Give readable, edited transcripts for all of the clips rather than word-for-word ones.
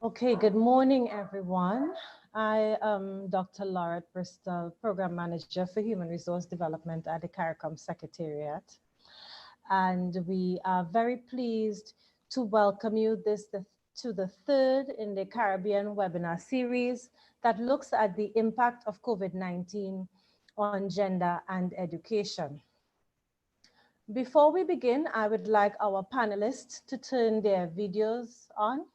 Okay, good morning, everyone. I am Dr. Laura Bristol, Program Manager for Human Resource Development at the CARICOM Secretariat. And we are very pleased to welcome you to the third in the Caribbean webinar series that looks at the impact of COVID-19 on gender and education. Before we begin, I would like our panelists to turn their videos on.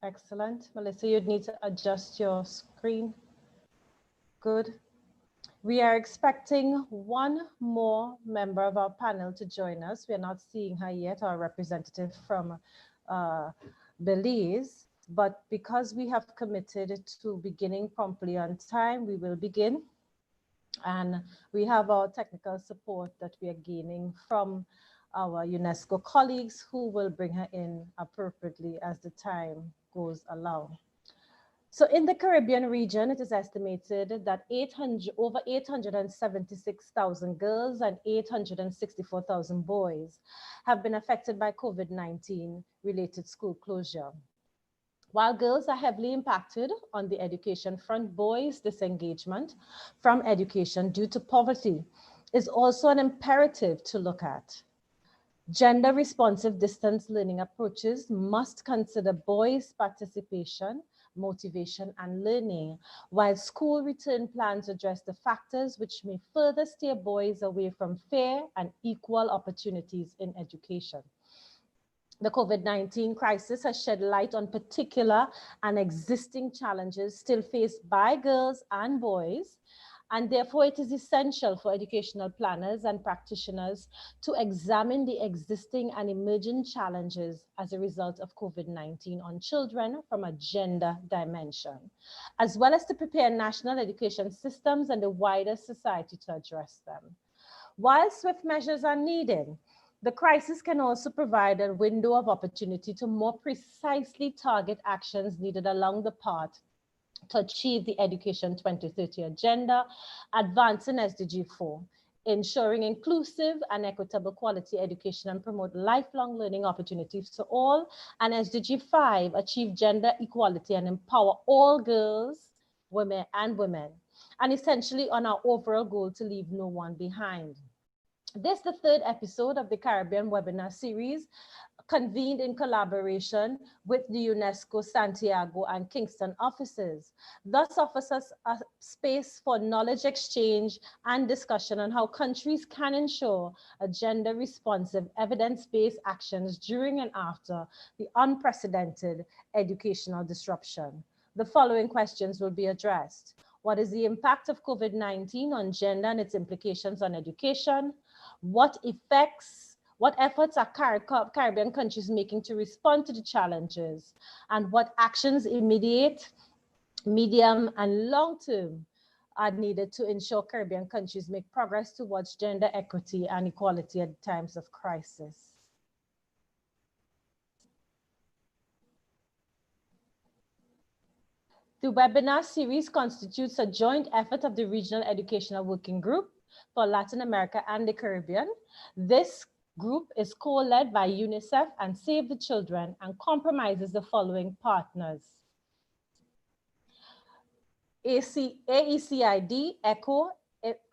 Excellent. Melissa, you'd need to adjust your screen. Good. We are expecting one more member of our panel to join us. We're not seeing her yet, our representative from Belize, but because we have committed to beginning promptly on time, we will begin. And we have our technical support that we are gaining from our UNESCO colleagues who will bring her in appropriately as the time goes along. So in the Caribbean region, it is estimated that over 876,000 girls and 864,000 boys have been affected by COVID-19 related school closure. While girls are heavily impacted on the education front, boys' disengagement from education due to poverty is also an imperative to look at. Gender responsive distance learning approaches must consider boys' participation, motivation, and learning, while school return plans address the factors which may further steer boys away from fair and equal opportunities in education. The COVID-19 crisis has shed light on particular and existing challenges still faced by girls and boys, and therefore it is essential for educational planners and practitioners to examine the existing and emerging challenges as a result of COVID-19 on children from a gender dimension, as well as to prepare national education systems and the wider society to address them. While swift measures are needed, the crisis can also provide a window of opportunity to more precisely target actions needed along the path to achieve the Education 2030 agenda, advancing SDG 4, ensuring inclusive and equitable quality education and promote lifelong learning opportunities for all, and SDG 5, achieve gender equality and empower all girls, women, and essentially on our overall goal to leave no one behind. This is the third episode of the Caribbean webinar series, convened in collaboration with the UNESCO Santiago and Kingston offices. Thus offers us a space for knowledge exchange and discussion on how countries can ensure a gender responsive, evidence-based actions during and after the unprecedented educational disruption. The following questions will be addressed. What is the impact of COVID-19 on gender and its implications on education? What efforts are Caribbean countries making to respond to the challenges? And what actions immediate, medium, and long term are needed to ensure Caribbean countries make progress towards gender equity and equality at times of crisis? The webinar series constitutes a joint effort of the Regional Educational Working Group for Latin America and the Caribbean. This group is co-led by UNICEF and Save the Children and comprises the following partners: AECID, ECHO,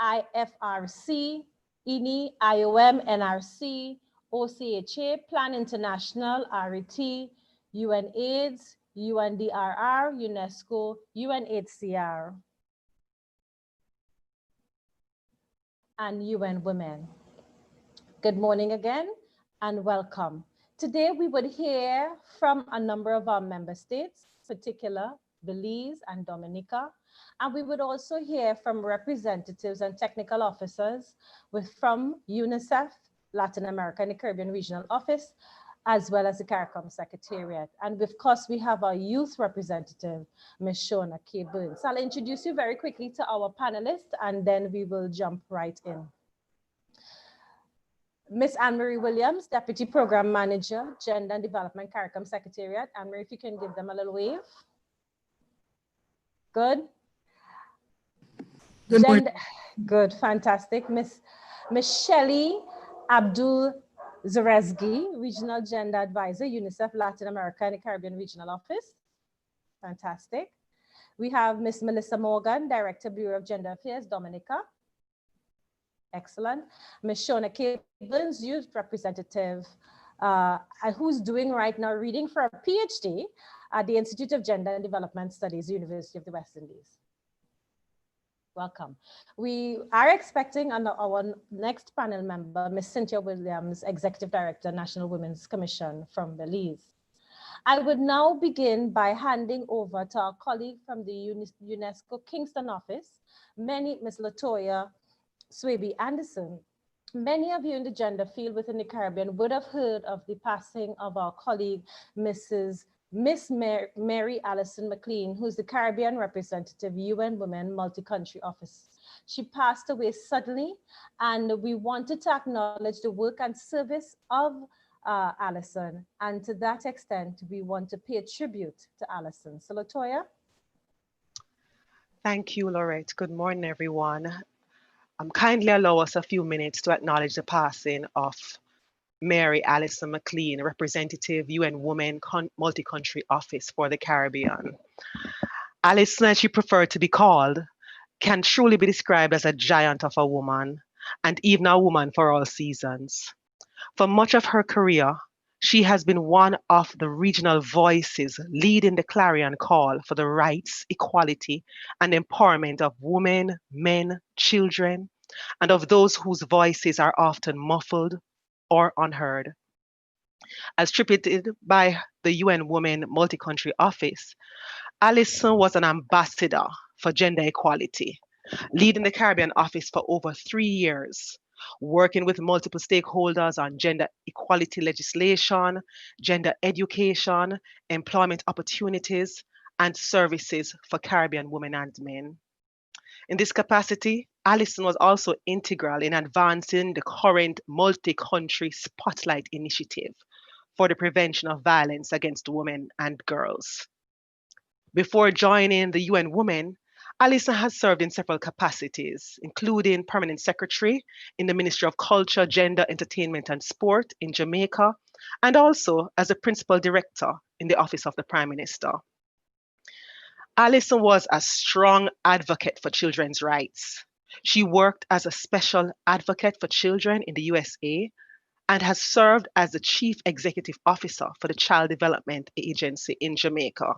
IFRC, INI, IOM, NRC, OCHA, Plan International, RET, UNAIDS, UNDRR, UNESCO, UNHCR, and UN Women. Good morning again and welcome. Today we would hear from a number of our member states, particular Belize and Dominica, and we would also hear from representatives and technical officers from UNICEF, Latin America and the Caribbean Regional Office, as well as the CARICOM Secretariat. And of course, we have our youth representative, Ms. Shona K. Burns. So I'll introduce you very quickly to our panelists, and then we will jump right in. Ms. Anne-Marie Williams, Deputy Program Manager, Gender and Development, CARICOM Secretariat. Anne-Marie, if you can give them a little wave. Good. Good morning. Good, fantastic. Ms. Shelley Abdul Zarezgi, Regional Gender Advisor, UNICEF Latin America and the Caribbean Regional Office. Fantastic. We have Miss Melissa Morgan, Director, Bureau of Gender Affairs, Dominica. Excellent. Ms. Shona Cables, Youth Representative, who's doing right now reading for a PhD at the Institute of Gender and Development Studies, University of the West Indies. Welcome. We are expecting our next panel member, Ms. Cynthia Williams, Executive Director, National Women's Commission from Belize. I would now begin by handing over to our colleague from the UNESCO Kingston office, Ms. Latoya Swaby Anderson. Many of you in the gender field within the Caribbean would have heard of the passing of our colleague, Miss Mary Allison McLean, who's the Caribbean representative, UN Women Multi-Country Office. She passed away suddenly, and we wanted to acknowledge the work and service of Allison. And to that extent, we want to pay a tribute to Allison. So Latoya. Thank you, Laurette. Good morning, everyone. Kindly allow us a few minutes to acknowledge the passing of Mary Allison McLean, Representative UN Women Multi-Country Office for the Caribbean. Allison, as she preferred to be called, can truly be described as a giant of a woman, and even a woman for all seasons. For much of her career, she has been one of the regional voices leading the clarion call for the rights, equality, and empowerment of women, men, children, and of those whose voices are often muffled or unheard. As attributed by the UN Women Multi-Country Office, Allison was an ambassador for gender equality, leading the Caribbean office for over 3 years, working with multiple stakeholders on gender equality legislation, gender education, employment opportunities, and services for Caribbean women and men. In this capacity, Allison was also integral in advancing the current multi-country Spotlight initiative for the prevention of violence against women and girls. Before joining the UN Women, Allison has served in several capacities, including Permanent Secretary in the Ministry of Culture, Gender, Entertainment and Sport in Jamaica, and also as a Principal Director in the Office of the Prime Minister. Allison was a strong advocate for children's rights. She worked as a special advocate for children in the USA and has served as the Chief Executive Officer for the Child Development Agency in Jamaica.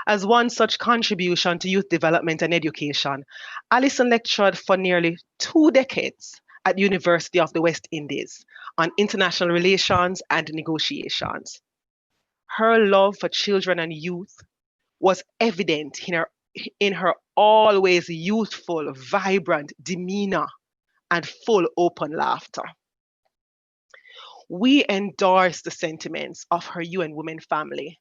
As one such contribution to youth development and education, Allison lectured for nearly 2 decades at University of the West Indies on international relations and negotiations. Her love for children and youth was evident in her always youthful, vibrant demeanor and full open laughter. We endorse the sentiments of her UN Women family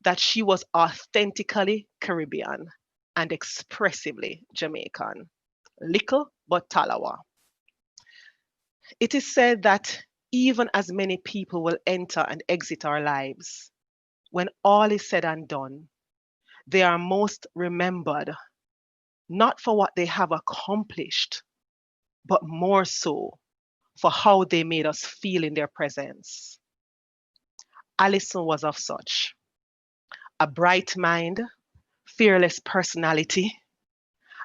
that she was authentically Caribbean and expressively Jamaican, Lickle but Talawa. It is said that even as many people will enter and exit our lives, when all is said and done, they are most remembered, not for what they have accomplished, but more so for how they made us feel in their presence. Allison was of such. A bright mind, fearless personality,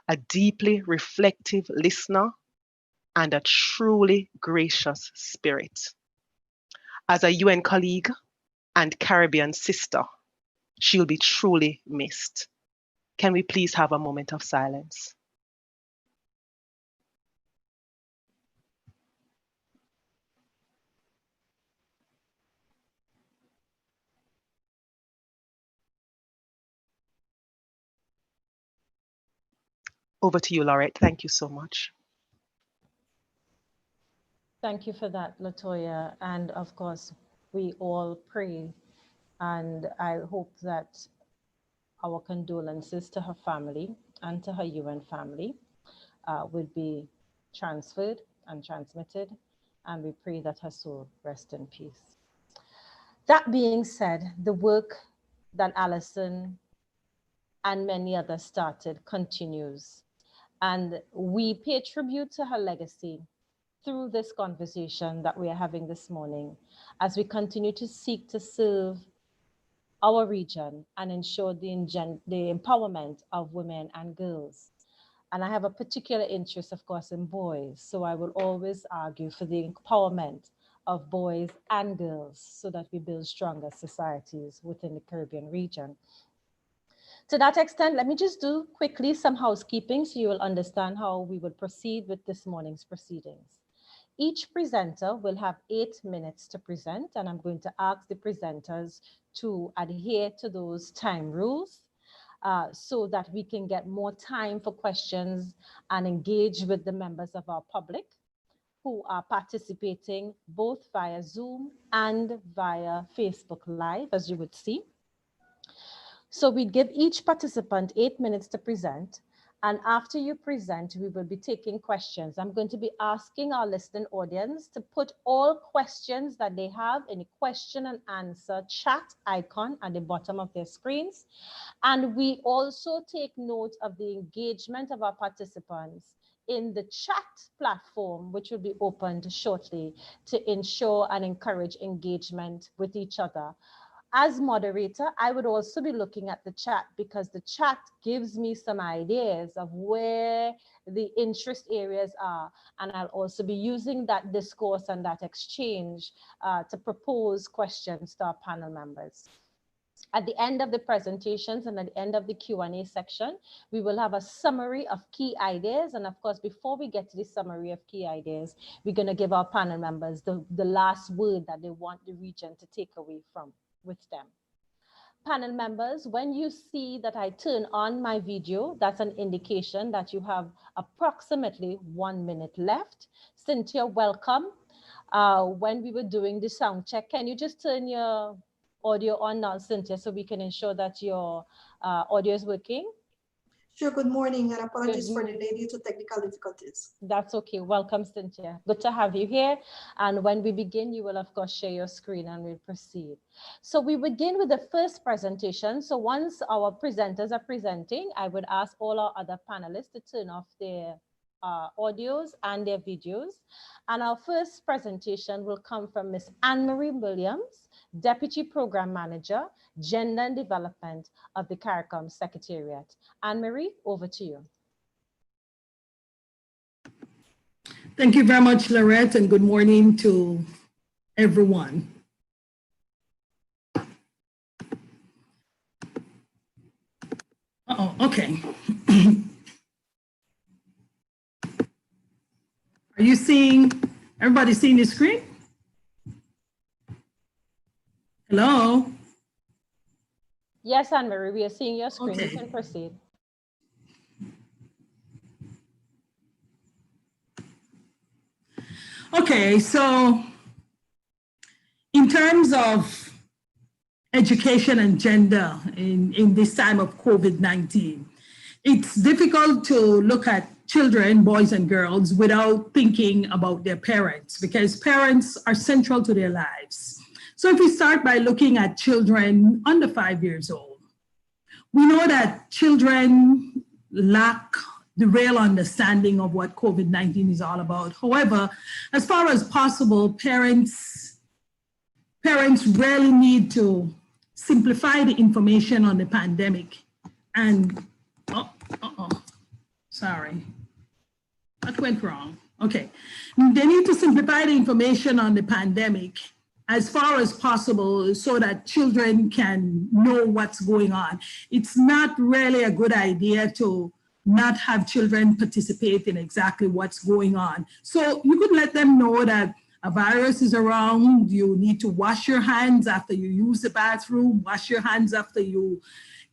a deeply reflective listener, and a truly gracious spirit. As a UN colleague and Caribbean sister, she'll be truly missed. Can we please have a moment of silence? Over to you, Laurette. Thank you so much. Thank you for that, Latoya. And of course, we all pray, and I hope that our condolences to her family and to her UN family will be transferred and transmitted, and we pray that her soul rest in peace. That being said, the work that Allison and many others started continues, and we pay tribute to her legacy through this conversation that we are having this morning, as we continue to seek to serve our region and ensure the empowerment of women and girls. And I have a particular interest, of course, in boys. So I will always argue for the empowerment of boys and girls so that we build stronger societies within the Caribbean region. To that extent, let me just do quickly some housekeeping so you will understand how we would proceed with this morning's proceedings. Each presenter will have 8 minutes to present, and I'm going to ask the presenters to adhere to those time rules so that we can get more time for questions and engage with the members of our public who are participating both via Zoom and via Facebook Live, as you would see. So we give each participant 8 minutes to present. And after you present, we will be taking questions. I'm going to be asking our listening audience to put all questions that they have in a question and answer chat icon at the bottom of their screens. And we also take note of the engagement of our participants in the chat platform, which will be opened shortly to ensure and encourage engagement with each other. As moderator, I would also be looking at the chat because the chat gives me some ideas of where the interest areas are. And I'll also be using that discourse and that exchange to propose questions to our panel members. At the end of the presentations and at the end of the Q&A section, we will have a summary of key ideas. And of course, before we get to the summary of key ideas, we're going to give our panel members the last word that they want the region to take away from with them. Panel members, when you see that I turn on my video, that's an indication that you have approximately 1 minute left. Cynthia, welcome. When we were doing the sound check, can you just turn your audio on now, Cynthia, so we can ensure that your audio is working? Sure, good morning, and apologies for the delay due to technical difficulties. That's okay. Welcome, Cynthia. Good to have you here. And when we begin, you will, of course, share your screen and we'll proceed. So we begin with the first presentation. So once our presenters are presenting, I would ask all our other panelists to turn off their audios and their videos. And our first presentation will come from Ms. Anne-Marie Williams, Deputy Program Manager, Gender and Development of the CARICOM Secretariat. Anne-Marie, over to you. Thank you very much, Lorette, and good morning to everyone. Okay. Are you seeing, everybody seeing the screen? Hello? Yes, Anne-Marie, we are seeing your screen. Okay. You can proceed. Okay, so in terms of education and gender in this time of COVID-19, it's difficult to look at children, boys and girls, without thinking about their parents, because parents are central to their lives. So if we start by looking at children under 5 years old, we know that children lack the real understanding of what COVID-19 is all about. However, as far as possible, parents really need to simplify the information on the pandemic. And, sorry, that went wrong. Okay, they need to simplify the information on the pandemic as far as possible so that children can know what's going on. It's not really a good idea to not have children participate in exactly what's going on. So you could let them know that a virus is around, you need to wash your hands after you use the bathroom, wash your hands after you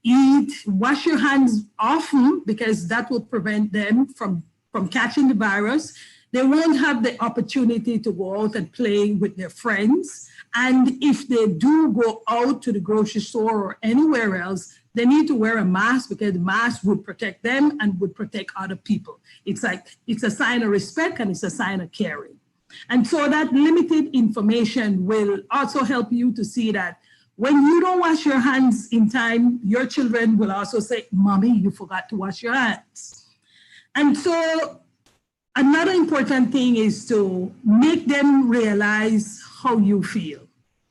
eat, wash your hands often because that will prevent them from catching the virus. They won't have the opportunity to go out and play with their friends. And if they do go out to the grocery store or anywhere else, they need to wear a mask because the mask would protect them and would protect other people. It's a sign of respect and it's a sign of caring. And so that limited information will also help you to see that when you don't wash your hands in time, your children will also say, Mommy, you forgot to wash your hands. And so Another important thing is to make them realize how you feel.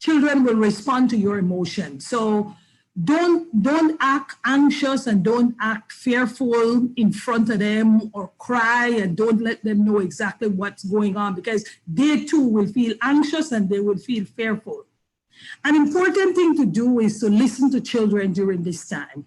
Children will respond to your emotions. So don't act anxious and don't act fearful in front of them or cry, and don't let them know exactly what's going on, because they too will feel anxious and they will feel fearful. An important thing to do is to listen to children during this time.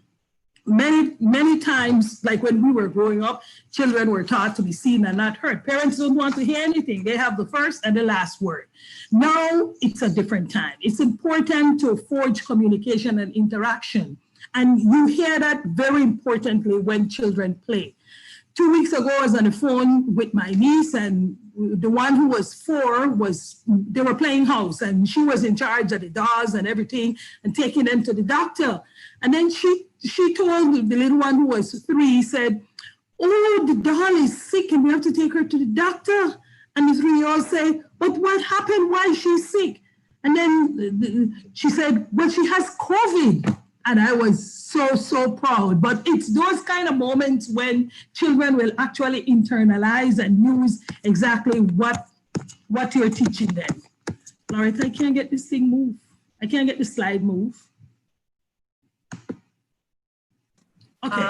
Many times, like when we were growing up, children were taught to be seen and not heard. Parents don't want to hear anything. They have the first and the last word. Now it's a different time. It's important to forge communication and interaction. And you hear that very importantly when children play. 2 weeks ago, I was on the phone with my niece, and the one who was 4 they were playing house, and she was in charge of the dolls and everything and taking them to the doctor. And then she told the little one who was 3, said, "Oh, the doll is sick and we have to take her to the doctor." And the 3-year-old said, "But what happened? Why is she sick?" And then she said, "Well, she has COVID." And I was so proud. But it's those kind of moments when children will actually internalize and use exactly what you're teaching them. Loretta, I can't get this thing move. I can't get the slide move. Okay.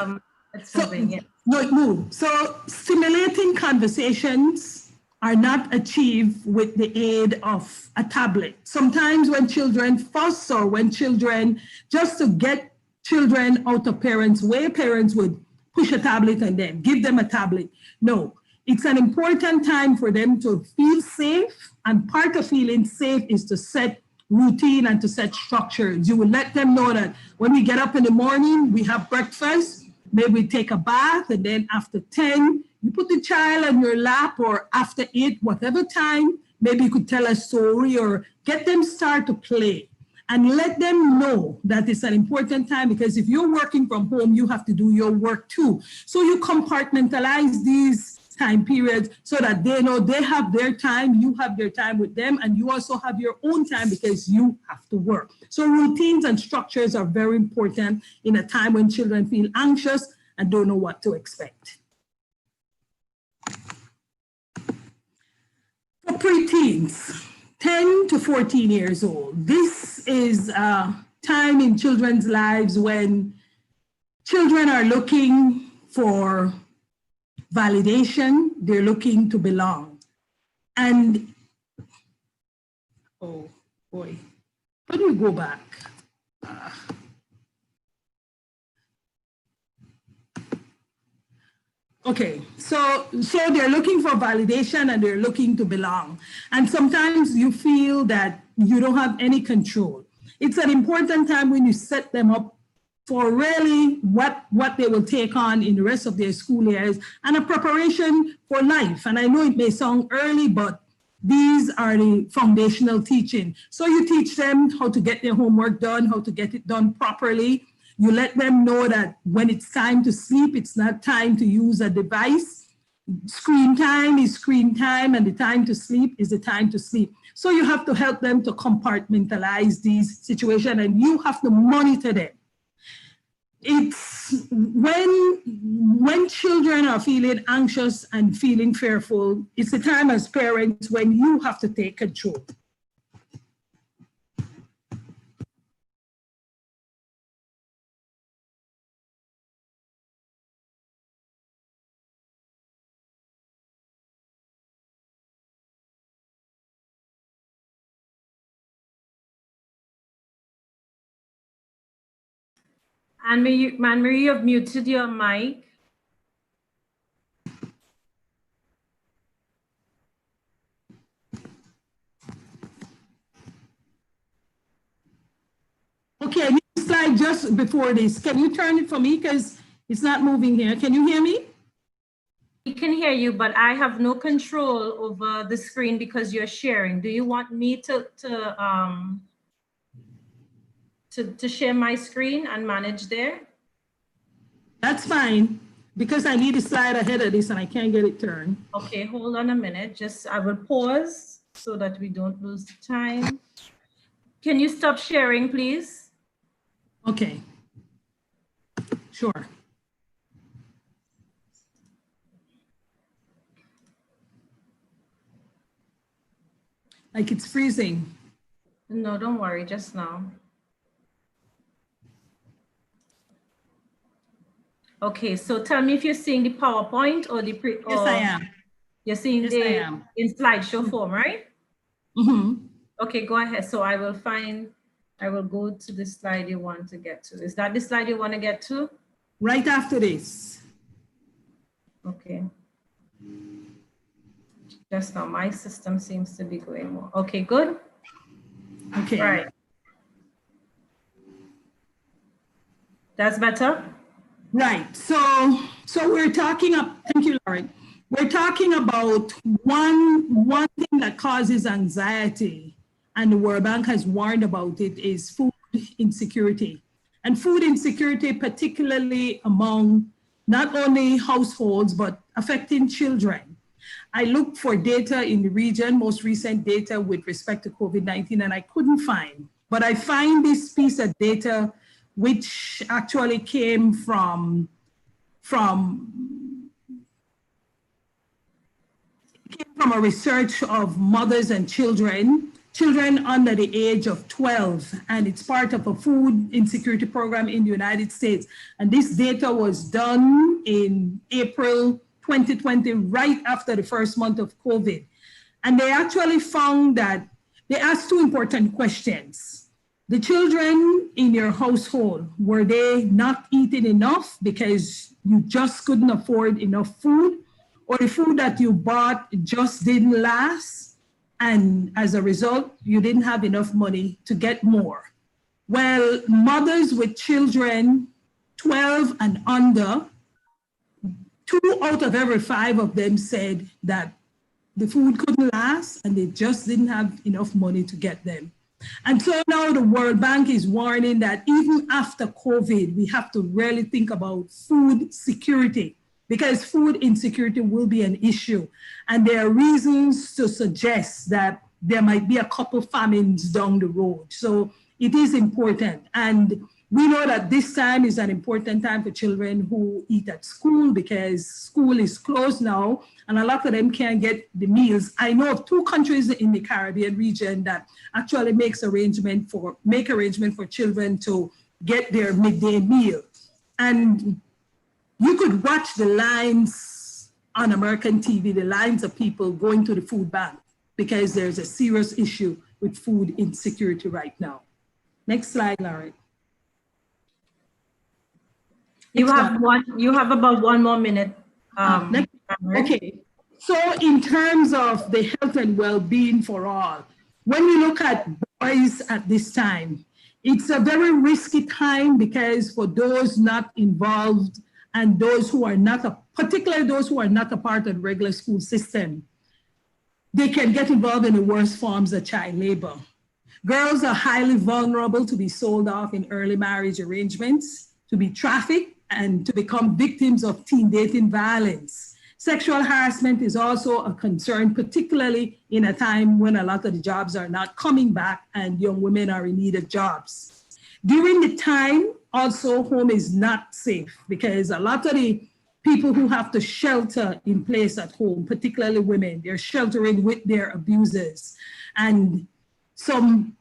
It's moving, yeah. No, it moved. So stimulating conversations are not achieved with the aid of a tablet. Sometimes when children fuss, or when children, just to get children out of parents' way, parents would push a tablet and then give them a tablet. No, it's an important time for them to feel safe. And part of feeling safe is to set routine and to set structures. You will let them know that when we get up in the morning, we have breakfast, maybe we take a bath, and then after 10, you put the child on your lap, or after 8, whatever time, maybe you could tell a story or get them start to play. And let them know that it's an important time, because if you're working from home, you have to do your work too. So you compartmentalize these time periods so that they know they have their time, you have your time with them, and you also have your own time because you have to work. So routines and structures are very important in a time when children feel anxious and don't know what to expect. For preteens, 10 to 14 years old, this is a time in children's lives when children are looking for validation, they're looking to belong. And, oh boy, how do you go back? Okay, so they're looking for validation and they're looking to belong. And sometimes you feel that you don't have any control. It's an important time when you set them up for really what they will take on in the rest of their school years, and a preparation for life. And I know it may sound early, but these are the foundational teaching. So you teach them how to get their homework done, how to get it done properly. You let them know that when it's time to sleep, it's not time to use a device. Screen time is screen time, and the time to sleep is the time to sleep. So you have to help them to compartmentalize these situations, and you have to monitor them. It's when children are feeling anxious and feeling fearful, it's the time as parents when you have to take control. And Marie, you've muted your mic. Okay, I need to slide just before this. Can you turn it for me? Because it's not moving here. Can you hear me? We can hear you, but I have no control over the screen because you're sharing. Do you want me to share my screen and manage there? That's fine, because I need to slide ahead of this and I can't get it turned. Okay, hold on a minute. I will pause so that we don't lose the time. Can you stop sharing, please? Okay, sure. Like it's freezing. No, don't worry, just now. Okay, so tell me if you're seeing the PowerPoint or the Yes, I am. You're seeing Yes, the I am. in slideshow form, right? Mm-hmm. Okay, go ahead. So I will go to the slide you want to get to. Is that the slide you want to get to? Right after this. Okay. Just now, my system seems to be going more. Okay, good. Okay. Right. That's better? Right. So we're talking thank you, Lauren. We're talking about one thing that causes anxiety, and the World Bank has warned about it, is food insecurity. And food insecurity, particularly among not only households, but affecting children. I looked for data in the region, most recent data with respect to COVID-19, and I couldn't find. But I find this piece of data, which actually came from a research of mothers and children under the age of 12, and it's part of a food insecurity program in the United States. And this data was done in April 2020, right after the first month of COVID. And they actually found that they asked two important questions. The children in your household, were they not eating enough because you just couldn't afford enough food? Or the food that you bought just didn't last, and as a result, you didn't have enough money to get more? Well, mothers with children 12 and under, 2 out of every 5 of them said that the food couldn't last and they just didn't have enough money to get them. And so now the World Bank is warning that even after COVID, we have to really think about food security, because food insecurity will be an issue. And there are reasons to suggest that there might be a couple famines down the road. So it is important. And we know that this time is an important time for children who eat at school, because school is closed now and a lot of them can't get the meals. I know of 2 countries in the Caribbean region that actually make arrangement for children to get their midday meal. And you could watch the lines on American TV, the lines of people going to the food bank, because there's a serious issue with food insecurity right now. Next slide, Lauren. You have about 1 more minute. Okay, so in terms of the health and well-being for all, when we look at boys at this time, it's a very risky time, because for those not involved and those who are not, particularly those who are not a part of the regular school system, they can get involved in the worst forms of child labor. Girls are highly vulnerable to be sold off in early marriage arrangements, to be trafficked, and to become victims of teen dating violence. Sexual harassment is also a concern, particularly in a time when a lot of the jobs are not coming back and young women are in need of jobs. During the time, also, home is not safe, because a lot of the people who have to shelter in place at home, particularly women, they're sheltering with their abusers. And some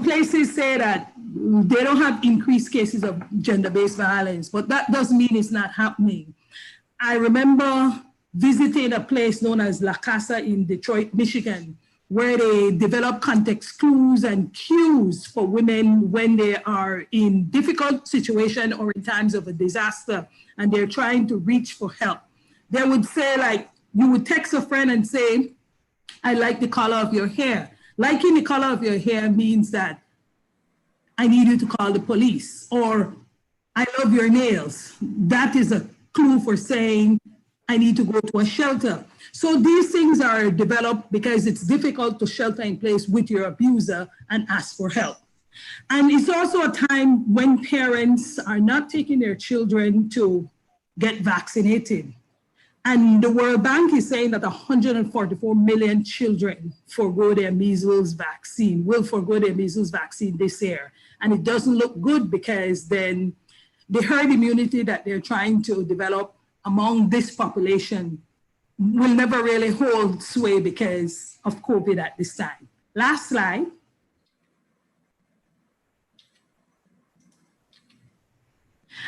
places say that they don't have increased cases of gender-based violence, but that doesn't mean it's not happening. I remember visiting a place known as La Casa in Detroit, Michigan, where they develop context clues and cues for women when they are in difficult situation or in times of a disaster and they're trying to reach for help. They would say, like, you would text a friend and say, I like the color of your hair. Liking the color of your hair means that I need you to call the police, or I love your nails. That is a clue for saying I need to go to a shelter. So these things are developed because it's difficult to shelter in place with your abuser and ask for help. And it's also a time when parents are not taking their children to get vaccinated. And the World Bank is saying that 144 million children will forgo their measles vaccine this year. And it doesn't look good, because then the herd immunity that they're trying to develop among this population will never really hold sway because of COVID at this time. Last slide.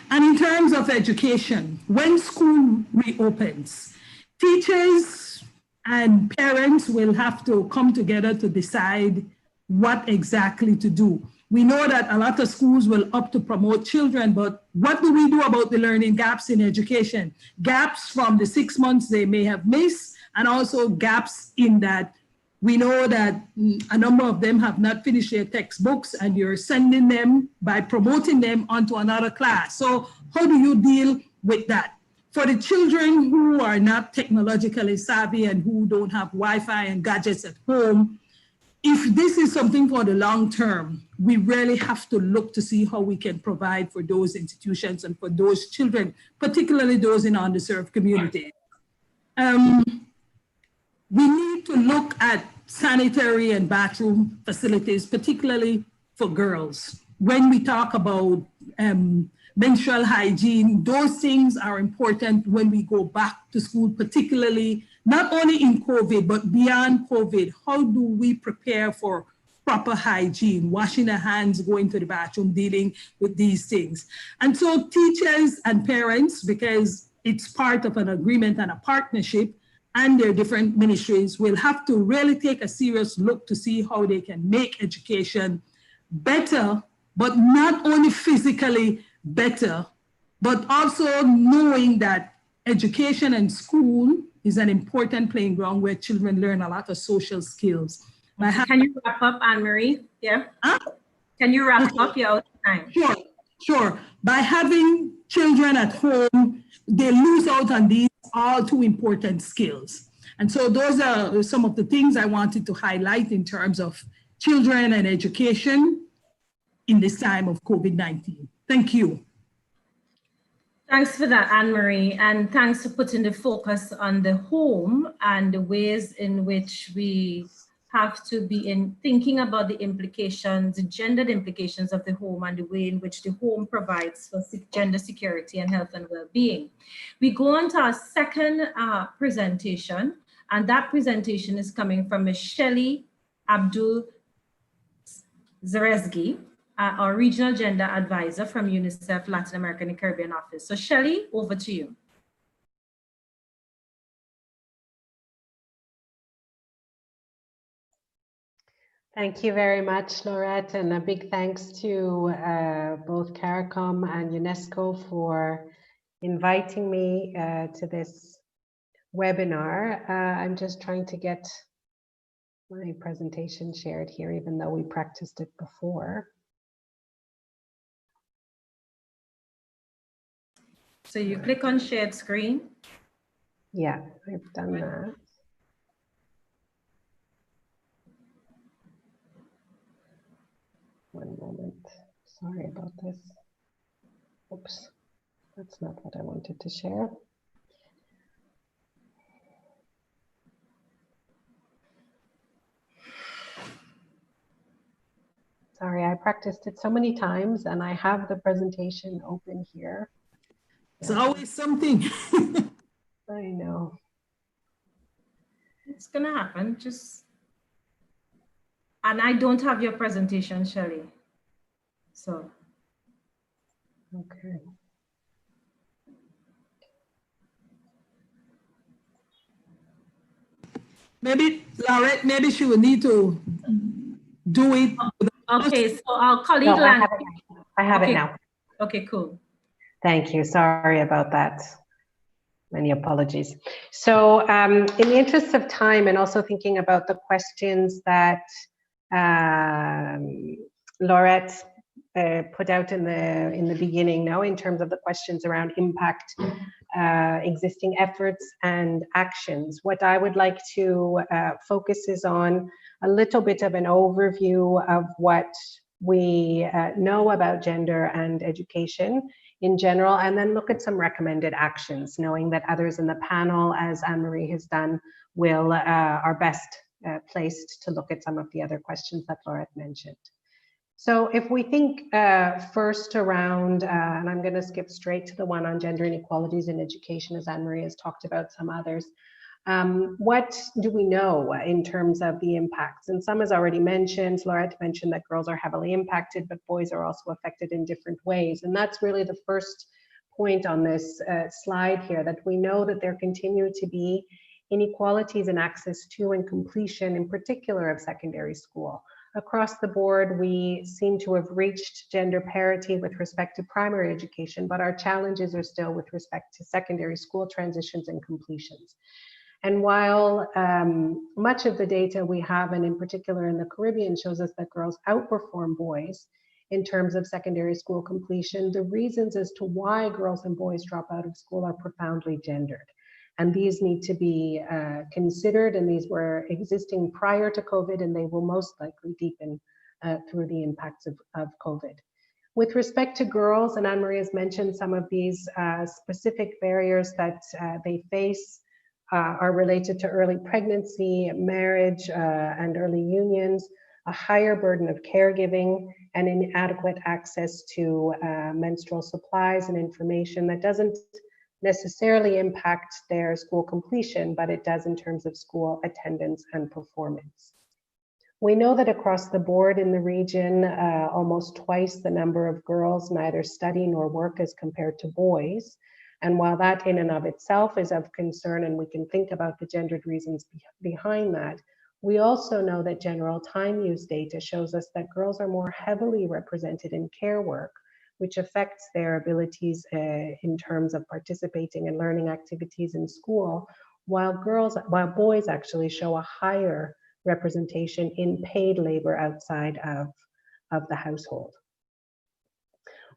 And in terms of education, when school reopens, teachers and parents will have to come together to decide what exactly to do. We know that a lot of schools will opt to promote children, but what do we do about the learning gaps in education? Gaps from the 6 months they may have missed, and also gaps in that we know that a number of them have not finished their textbooks and you're sending them by promoting them onto another class. So how do you deal with that? For the children who are not technologically savvy and who don't have Wi-Fi and gadgets at home, if this is something for the long term, we really have to look to see how we can provide for those institutions and for those children, particularly those in underserved communities. We need to look at sanitary and bathroom facilities, particularly for girls. When we talk about menstrual hygiene, those things are important when we go back to school, particularly not only in COVID, but beyond COVID. How do we prepare for proper hygiene, washing our hands, going to the bathroom, dealing with these things? And so teachers and parents, because it's part of an agreement and a partnership, and their different ministries will have to really take a serious look to see how they can make education better, but not only physically better, but also knowing that education and school is an important playing ground where children learn a lot of social skills. Can you wrap up, Anne-Marie? Yeah. Huh? Can you wrap up your time? Sure. By having children at home, they lose out on these all too important skills. And so those are some of the things I wanted to highlight in terms of children and education in this time of COVID-19. Thank you. Thanks for that, Anne-Marie, and thanks for putting the focus on the home and the ways in which we have to be thinking about the implications, the gendered implications of the home and the way in which the home provides for gender security and health and well-being. We go on to our second presentation, and that presentation is coming from Ms. Shelley Abdul Zarezgi, our Regional Gender Advisor from UNICEF Latin American and Caribbean Office. So Shelley, over to you. Thank you very much, Laurette, and a big thanks to both CARICOM and UNESCO for inviting me to this webinar. I'm just trying to get my presentation shared here, even though we practiced it before. So you click on shared screen. Yeah, I've done that. One moment. Sorry about this. Oops, that's not what I wanted to share. Sorry, I practiced it so many times and I have the presentation open here. It's always something. I know. It's gonna happen, and I don't have your presentation, Shelley. So. Okay. Maybe, Laurette, maybe she will need to do it. Okay, so our colleague. No, I have it now. Okay, cool. Thank you. Sorry about that. Many apologies. So in the interest of time and also thinking about the questions that Laurette put out in the beginning now in terms of the questions around impact, existing efforts and actions, what I would like to focus is on a little bit of an overview of what we know about gender and education in general, and then look at some recommended actions, knowing that others in the panel, as Anne-Marie has done, are best placed to look at some of the other questions that Laurette mentioned. So if we think first around, and I'm going to skip straight to the one on gender inequalities in education, as Anne-Marie has talked about some others, What do we know in terms of the impacts? And some has already mentioned, Laurette mentioned that girls are heavily impacted, but boys are also affected in different ways. And that's really the first point on this slide here, that we know that there continue to be inequalities in access to and completion, in particular, of secondary school. Across the board, we seem to have reached gender parity with respect to primary education, but our challenges are still with respect to secondary school transitions and completions. And while much of the data we have, and in particular in the Caribbean, shows us that girls outperform boys in terms of secondary school completion, the reasons as to why girls and boys drop out of school are profoundly gendered. And these need to be considered, and these were existing prior to COVID, and they will most likely deepen through the impacts of COVID. With respect to girls, and Anne-Marie has mentioned some of these specific barriers that they face are related to early pregnancy, marriage, and early unions, a higher burden of caregiving, and inadequate access to menstrual supplies and information that doesn't necessarily impact their school completion, but it does in terms of school attendance and performance. We know that across the board in the region, almost twice the number of girls neither study nor work as compared to boys. And while that in and of itself is of concern, and we can think about the gendered reasons behind that, we also know that general time use data shows us that girls are more heavily represented in care work, which affects their abilities in terms of participating in learning activities in school, while boys actually show a higher representation in paid labor outside of the household.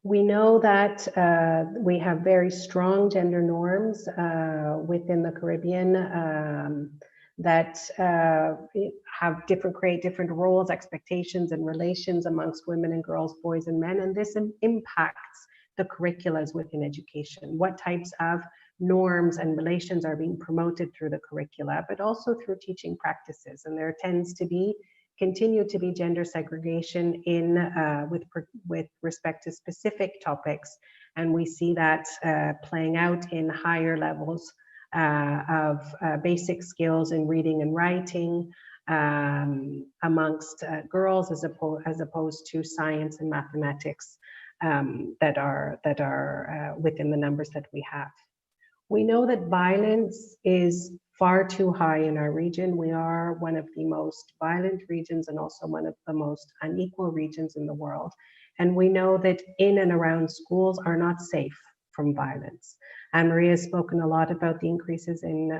We know that we have very strong gender norms within the Caribbean that create different roles, expectations, and relations amongst women and girls, boys and men, and this impacts the curriculums within education. What types of norms and relations are being promoted through the curricula, but also through teaching practices. And there tends to continue to be gender segregation with respect to specific topics, and we see that playing out in higher levels of basic skills in reading and writing amongst girls as opposed to science and mathematics that are within the numbers that we have. We know that violence is far too high in our region. We are one of the most violent regions and also one of the most unequal regions in the world. And we know that in and around schools are not safe from violence. Anne-Marie has spoken a lot about the increases in,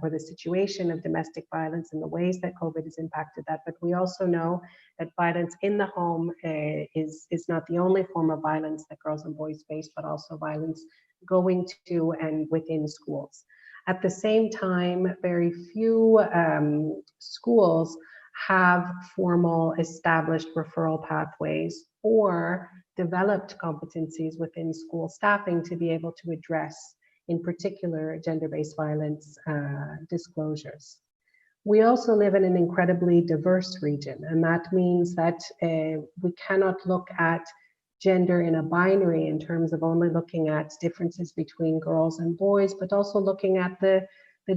or the situation of domestic violence and the ways that COVID has impacted that, but we also know that violence in the home is not the only form of violence that girls and boys face, but also violence going to and within schools. At the same time, very few schools have formal established referral pathways or developed competencies within school staffing to be able to address, in particular, gender-based violence disclosures. We also live in an incredibly diverse region, and that means that we cannot look at gender in a binary in terms of only looking at differences between girls and boys, but also looking at the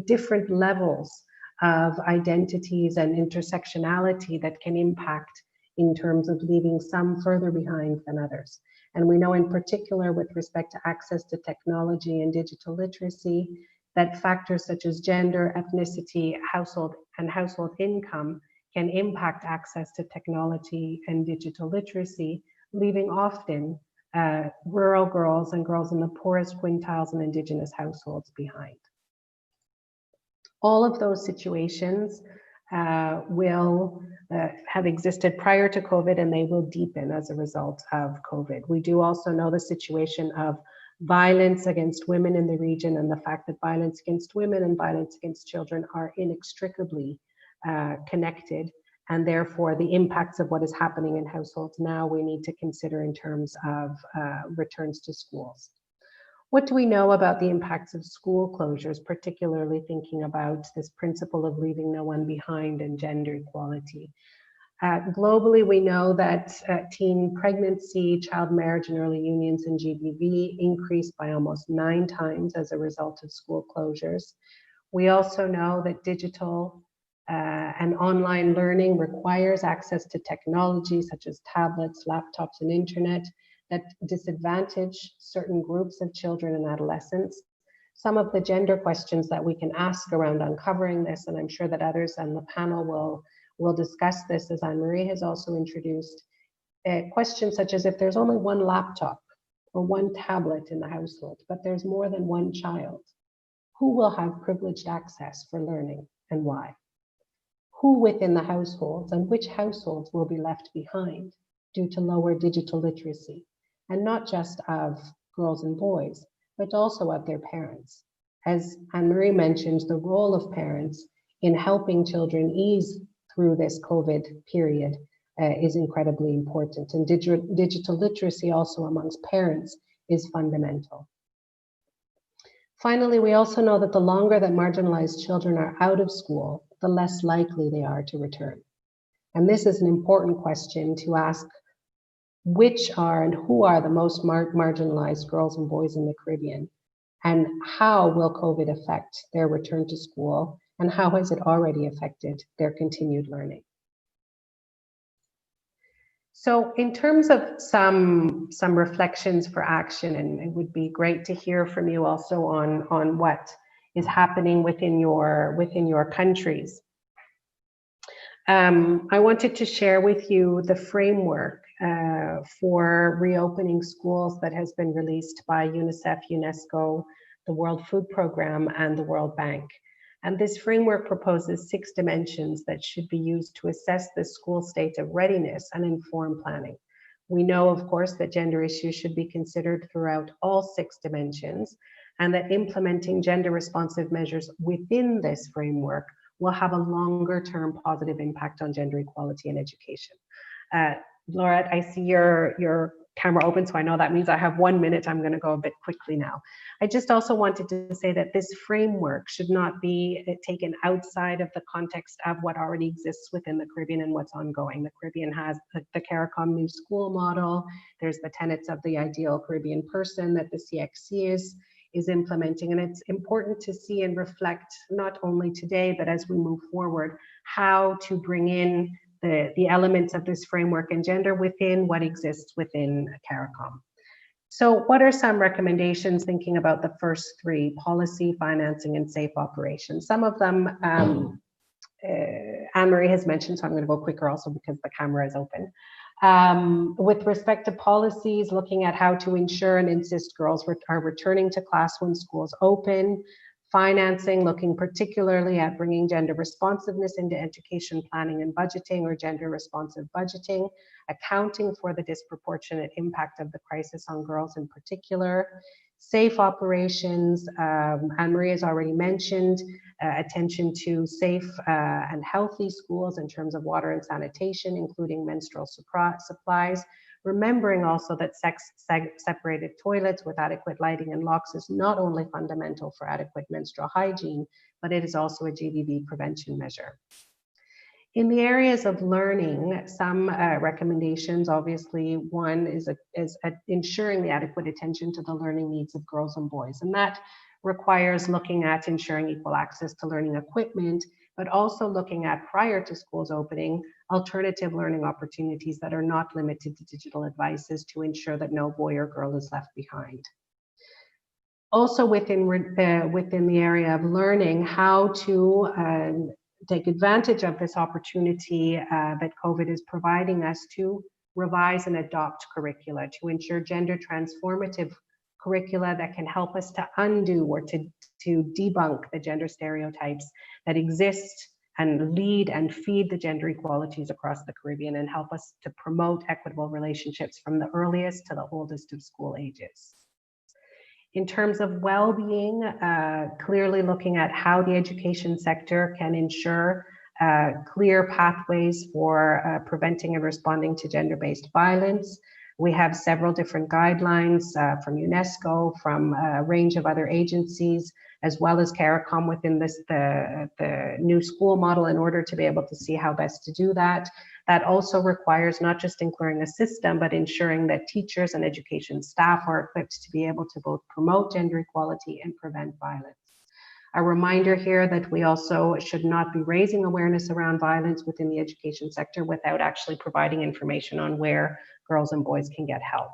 different levels of identities and intersectionality that can impact in terms of leaving some further behind than others. And we know in particular with respect to access to technology and digital literacy, that factors such as gender, ethnicity, household income can impact access to technology and digital literacy, leaving often rural girls and girls in the poorest quintiles and Indigenous households behind. All of those situations will have existed prior to COVID, and they will deepen as a result of COVID. We do also know the situation of violence against women in the region, and the fact that violence against women and violence against children are inextricably connected, and therefore the impacts of what is happening in households now we need to consider in terms of returns to schools. What do we know about the impacts of school closures, particularly thinking about this principle of leaving no one behind and gender equality? Globally, we know that teen pregnancy, child marriage, and early unions in GBV increased by almost 9 times as a result of school closures. We also know that digital and online learning requires access to technology such as tablets, laptops, and internet that disadvantage certain groups of children and adolescents. Some of the gender questions that we can ask around uncovering this, and I'm sure that others on the panel will discuss this, as Anne-Marie has also introduced, questions such as if there's only one laptop or one tablet in the household, but there's more than one child, who will have privileged access for learning and why? Who within the households and which households will be left behind due to lower digital literacy, and not just of girls and boys, but also of their parents. As Anne-Marie mentioned, the role of parents in helping children ease through this COVID period is incredibly important, and digital literacy also amongst parents is fundamental. Finally, we also know that the longer that marginalized children are out of school, the less likely they are to return. And this is an important question to ask: which are and who are the most marginalized girls and boys in the Caribbean? And how will COVID affect their return to school? And how has it already affected their continued learning? So in terms of some reflections for action, and it would be great to hear from you also on what is happening within your countries. I wanted to share with you the framework for reopening schools that has been released by UNICEF, UNESCO, the World Food Programme, and the World Bank. And this framework proposes 6 dimensions that should be used to assess the school state of readiness and inform planning. We know, of course, that gender issues should be considered throughout all 6 dimensions, and that implementing gender responsive measures within this framework will have a longer term positive impact on gender equality in education. Laura, I see your camera open, so I know that means I have 1 minute. I'm going to go a bit quickly now. I just also wanted to say that this framework should not be taken outside of the context of what already exists within the Caribbean and what's ongoing. The Caribbean has the CARICOM new school model. There's the tenets of the ideal Caribbean person that the CXC is implementing. And it's important to see and reflect not only today, but as we move forward, how to bring in the elements of this framework and gender within what exists within CARICOM. So what are some recommendations thinking about the first 3, policy, financing, and safe operations? Some of them Anne-Marie has mentioned, so I'm going to go quicker also because the camera is open. With respect to policies, looking at how to ensure and insist girls are returning to class when schools open. Financing, looking particularly at bringing gender responsiveness into education planning and budgeting, or gender responsive budgeting, accounting for the disproportionate impact of the crisis on girls in particular. Safe operations, Anne-Marie has already mentioned, attention to safe and healthy schools in terms of water and sanitation, including menstrual supplies. Remembering also that sex-separated toilets with adequate lighting and locks is not only fundamental for adequate menstrual hygiene, but it is also a GBV prevention measure. In the areas of learning, some recommendations, obviously, one is ensuring the adequate attention to the learning needs of girls and boys. And that requires looking at ensuring equal access to learning equipment, but also looking at, prior to schools opening, alternative learning opportunities that are not limited to digital devices to ensure that no boy or girl is left behind. Also within the area of learning, how to take advantage of this opportunity that COVID is providing us to revise and adopt curricula to ensure gender transformative curricula that can help us to undo or to debunk the gender stereotypes that exist and lead and feed the gender equalities across the Caribbean, and help us to promote equitable relationships from the earliest to the oldest of school ages. In terms of well-being, clearly looking at how the education sector can ensure clear pathways for preventing and responding to gender-based violence. We have several different guidelines from UNESCO, from a range of other agencies, as well as CARICOM within the new school model, in order to be able to see how best to do that. That also requires not just including a system, but ensuring that teachers and education staff are equipped to be able to both promote gender equality and prevent violence. A reminder here that we also should not be raising awareness around violence within the education sector without actually providing information on where girls and boys can get help.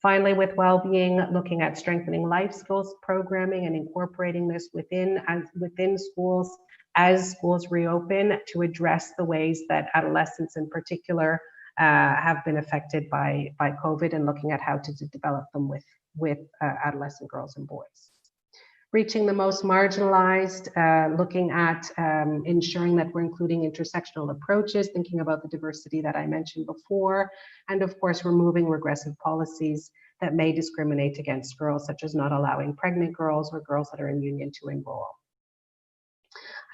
Finally, with well-being, looking at strengthening life skills programming and incorporating this within schools as schools reopen to address the ways that adolescents in particular have been affected by COVID, and looking at how to develop them with adolescent girls and boys. Reaching the most marginalized, looking at ensuring that we're including intersectional approaches, thinking about the diversity that I mentioned before, and of course, removing regressive policies that may discriminate against girls, such as not allowing pregnant girls or girls that are in union to enroll.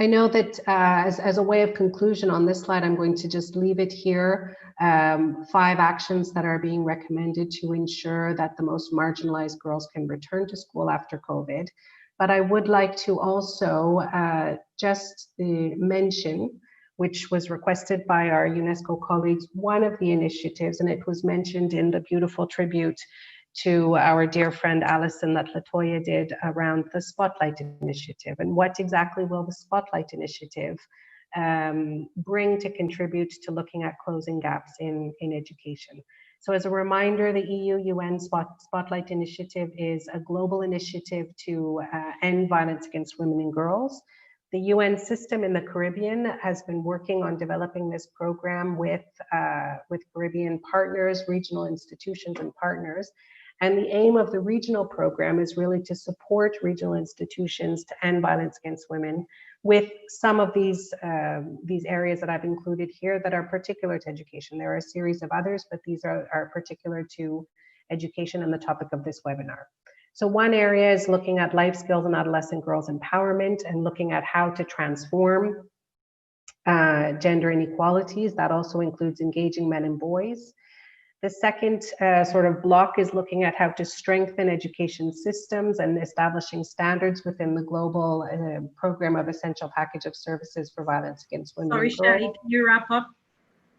I know that as a way of conclusion on this slide, I'm going to just leave it here. 5 actions that are being recommended to ensure that the most marginalized girls can return to school after COVID. But I would like to also just mention, which was requested by our UNESCO colleagues, one of the initiatives, and it was mentioned in the beautiful tribute to our dear friend Allison that Latoya did around the Spotlight Initiative. And what exactly will the Spotlight Initiative bring to contribute to looking at closing gaps in education? So as a reminder, the EU-UN Spotlight Initiative is a global initiative to end violence against women and girls. The UN system in the Caribbean has been working on developing this program with Caribbean partners, regional institutions and partners. And the aim of the regional program is really to support regional institutions to end violence against women with some of these areas that I've included here that are particular to education. There are a series of others, but these are particular to education and the topic of this webinar. So one area is looking at life skills and adolescent girls empowerment and looking at how to transform gender inequalities. That also includes engaging men and boys. The second sort of block is looking at how to strengthen education systems and establishing standards within the global program of essential package of services for violence against women and girls. Sorry, Shelly, can you wrap up?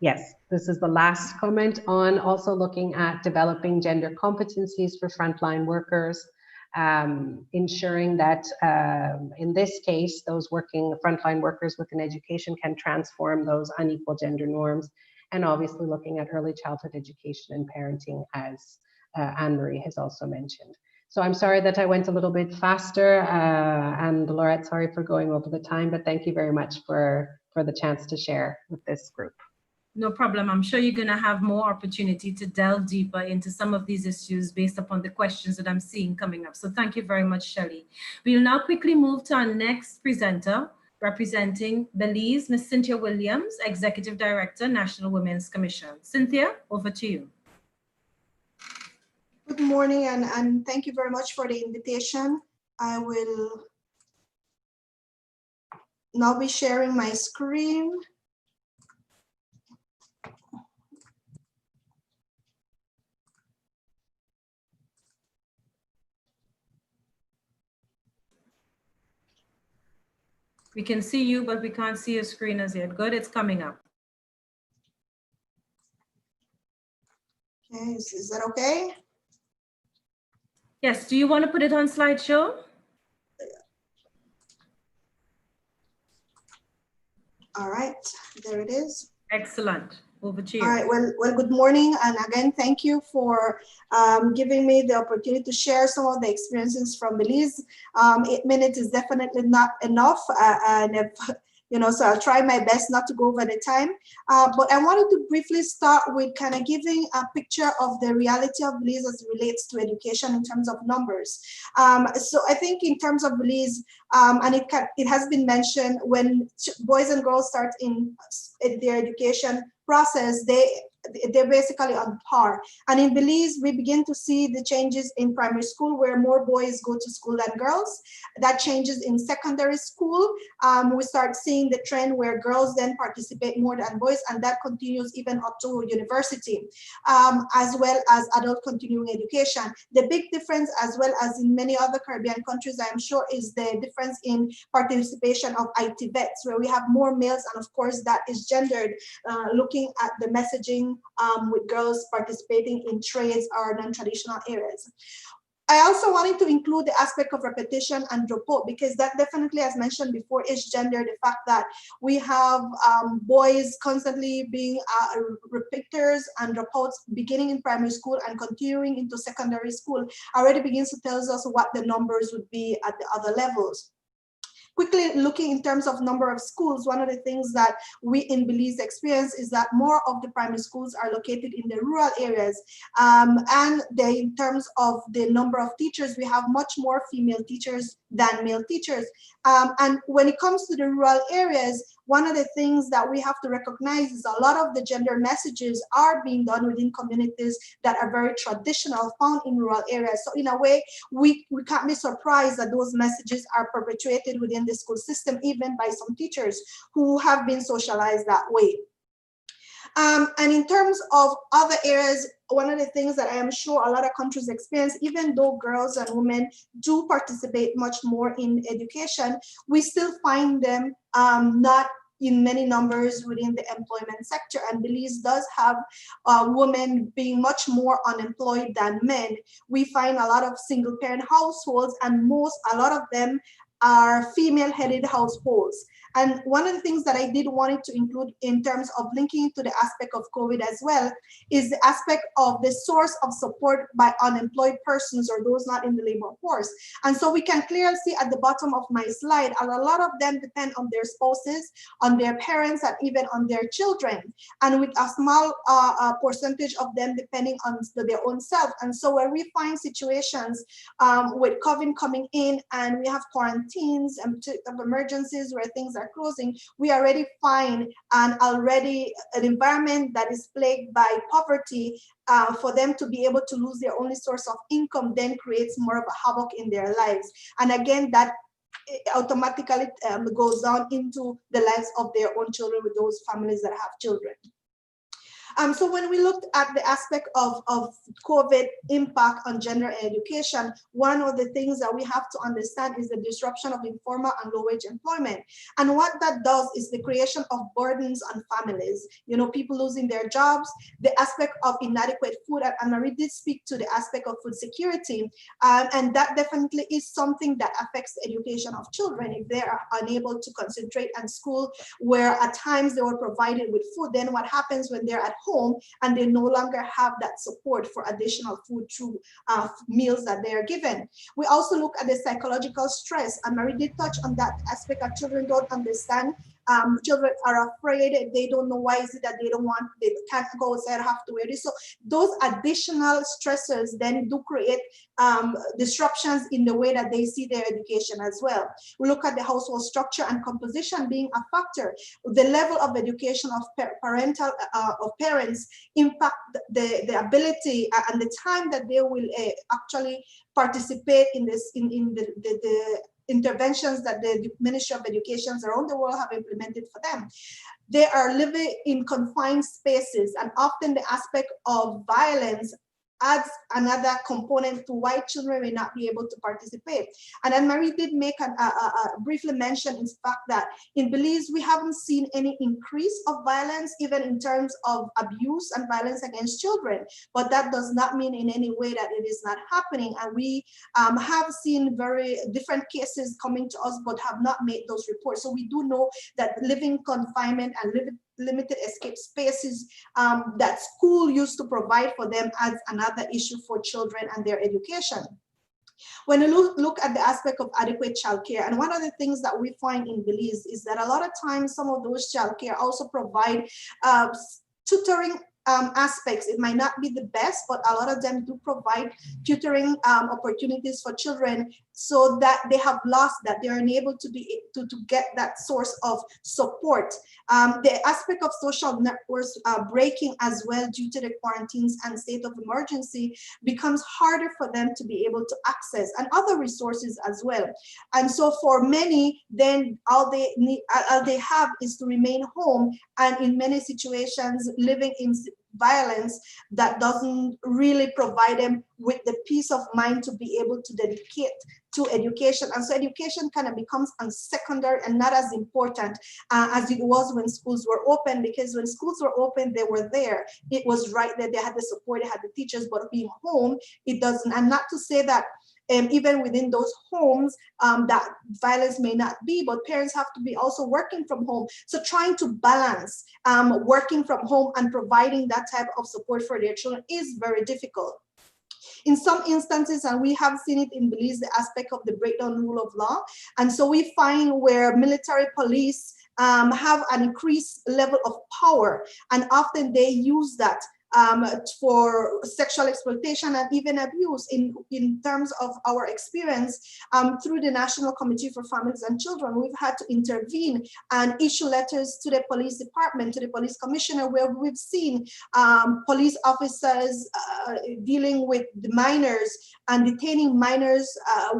Yes, this is the last comment on also looking at developing gender competencies for frontline workers, ensuring that in this case, those working frontline workers within education can transform those unequal gender norms, and obviously looking at early childhood education and parenting, as Anne-Marie has also mentioned. So I'm sorry that I went a little bit faster, and Laurette, sorry for going over the time, but thank you very much for the chance to share with this group. No problem. I'm sure you're going to have more opportunity to delve deeper into some of these issues based upon the questions that I'm seeing coming up. So thank you very much, Shelley. We'll now quickly move to our next presenter, representing Belize, Ms. Cynthia Williams, Executive Director, National Women's Commission. Cynthia, over to you. Good morning, and thank you very much for the invitation. I will now be sharing my screen. We can see you, but we can't see your screen as yet. Good, it's coming up. Okay, is that okay? Yes, do you want to put it on slideshow? All right, there it is. Excellent. Over to you. All right, well, good morning. And again, thank you for giving me the opportunity to share some of the experiences from Belize. 8 minutes is definitely not enough. And if, so I'll try my best not to go over the time. But I wanted to briefly start with kind of giving a picture of the reality of Belize as it relates to education in terms of numbers. So I think in terms of Belize, and it has been mentioned, when boys and girls start in their education process, they're basically on par. And in Belize, we begin to see the changes in primary school where more boys go to school than girls. That changes in secondary school. We start seeing the trend where girls then participate more than boys, and that continues even up to university, as well as adult continuing education. The big difference, as well as in many other Caribbean countries, I'm sure, is the difference in participation of IT vets, where we have more males, and of course that is gendered, looking at the messaging with girls participating in trades or non-traditional areas. I also wanted to include the aspect of repetition and dropout, because that definitely, as mentioned before, is gender. The fact that we have boys constantly being repeaters and dropouts beginning in primary school and continuing into secondary school already begins to tell us what the numbers would be at the other levels. Quickly looking in terms of number of schools, one of the things that we in Belize experience is that more of the primary schools are located in the rural areas. And in terms of the number of teachers, we have much more female teachers than male teachers. And when it comes to the rural areas, one of the things that we have to recognize is a lot of the gender messages are being done within communities that are very traditional, found in rural areas. So in a way, we can't be surprised that those messages are perpetuated within the school system, even by some teachers who have been socialized that way. And in terms of other areas, one of the things that I am sure a lot of countries experience, even though girls and women do participate much more in education, we still find them not in many numbers within the employment sector. And Belize does have women being much more unemployed than men. We find a lot of single parent households, and a lot of them are female-headed households. And one of the things that I did wanted to include in terms of linking to the aspect of COVID as well is the aspect of the source of support by unemployed persons or those not in the labor force. And so we can clearly see at the bottom of my slide, a lot of them depend on their spouses, on their parents, and even on their children. And with a small percentage of them depending on their own self. And so when we find situations with COVID coming in and we have quarantines and emergencies where things are closing, we already find an environment that is plagued by poverty. For them to be able to lose their only source of income then creates more of a havoc in their lives. And again, that automatically goes down into the lives of their own children with those families that have children. So when we looked at the aspect of COVID impact on gender and education, one of the things that we have to understand is the disruption of informal and low-wage employment. And what that does is the creation of burdens on families, people losing their jobs, the aspect of inadequate food, and Marie did speak to the aspect of food security. And that definitely is something that affects the education of children. If they are unable to concentrate in school, where at times they were provided with food, then what happens when they're at home and they no longer have that support for additional food through meals that they are given. We also look at the psychological stress, and Marie did touch on that aspect that children don't understand. Children are afraid, they don't know why is it that they can't go outside, have to wear this. So those additional stressors then do create disruptions in the way that they see their education as well. We look at the household structure and composition being a factor. The level of education of parents impact the ability and the time that they will actually participate in this in the interventions that the Ministry of Education around the world have implemented for them. They are living in confined spaces, and often the aspect of violence adds another component to why children may not be able to participate. And then Marie did make briefly mention in fact that in Belize, we haven't seen any increase of violence, even in terms of abuse and violence against children. But that does not mean in any way that it is not happening. And we have seen very different cases coming to us, but have not made those reports. So we do know that living confinement and limited escape spaces that school used to provide for them adds another issue for children and their education. When you look at the aspect of adequate childcare, and one of the things that we find in Belize is that a lot of times some of those childcare also provide tutoring aspects. It might not be the best, but a lot of them do provide tutoring opportunities for children, so that they have lost that, they are unable to be to get that source of support. The aspect of social networks breaking as well due to the quarantines and state of emergency becomes harder for them to be able to access, and other resources as well. And so for many, then all they have is to remain home, and in many situations living in violence that doesn't really provide them with the peace of mind to be able to dedicate to education. And so education kind of becomes secondary and not as important as it was when schools were open, because when schools were open, they were there. It was right there, they had the support, they had the teachers, but being home, it doesn't. And not to say that even within those homes, that violence may not be, but parents have to be also working from home. So trying to balance working from home and providing that type of support for their children is very difficult. In some instances, and we have seen it in Belize, the aspect of the breakdown rule of law. And so we find where military police have an increased level of power, and often they use that for sexual exploitation and even abuse. In terms of our experience through the National Committee for Families and Children, we've had to intervene and issue letters to the police department, to the police commissioner, where we've seen police officers dealing with the minors and detaining minors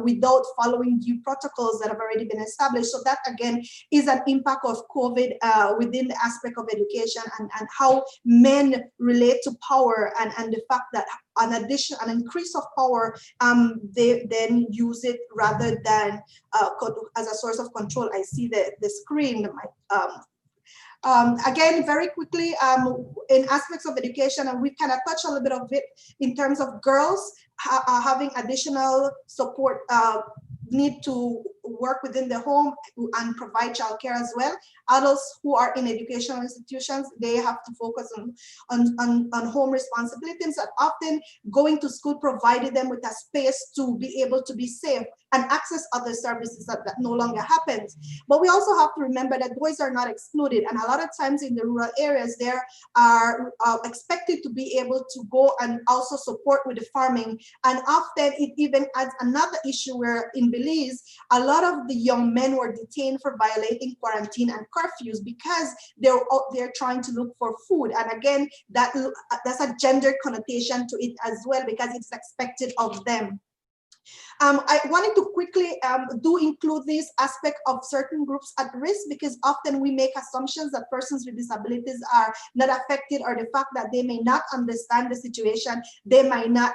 without following due protocols that have already been established. So that again is an impact of COVID within the aspect of education and how men relate to power, and the fact that an increase of power, they then use it rather than as a source of control. I see the screen. Again, very quickly, in aspects of education, and we kind of touch a little bit of it in terms of girls having additional support, need to work within the home and provide childcare as well. Adults who are in educational institutions, they have to focus on home responsibilities, and often going to school provided them with a space to be able to be safe and access other services that no longer happens. But we also have to remember that boys are not excluded, and a lot of times in the rural areas, they are expected to be able to go and also support with the farming. And often it even adds another issue where in Belize, a lot of the young men were detained for violating quarantine and curfews because they're out there trying to look for food. And again, that's a gender connotation to it as well, because it's expected of them. I wanted to quickly do include this aspect of certain groups at risk, because often we make assumptions that persons with disabilities are not affected, or the fact that they may not understand the situation, they might not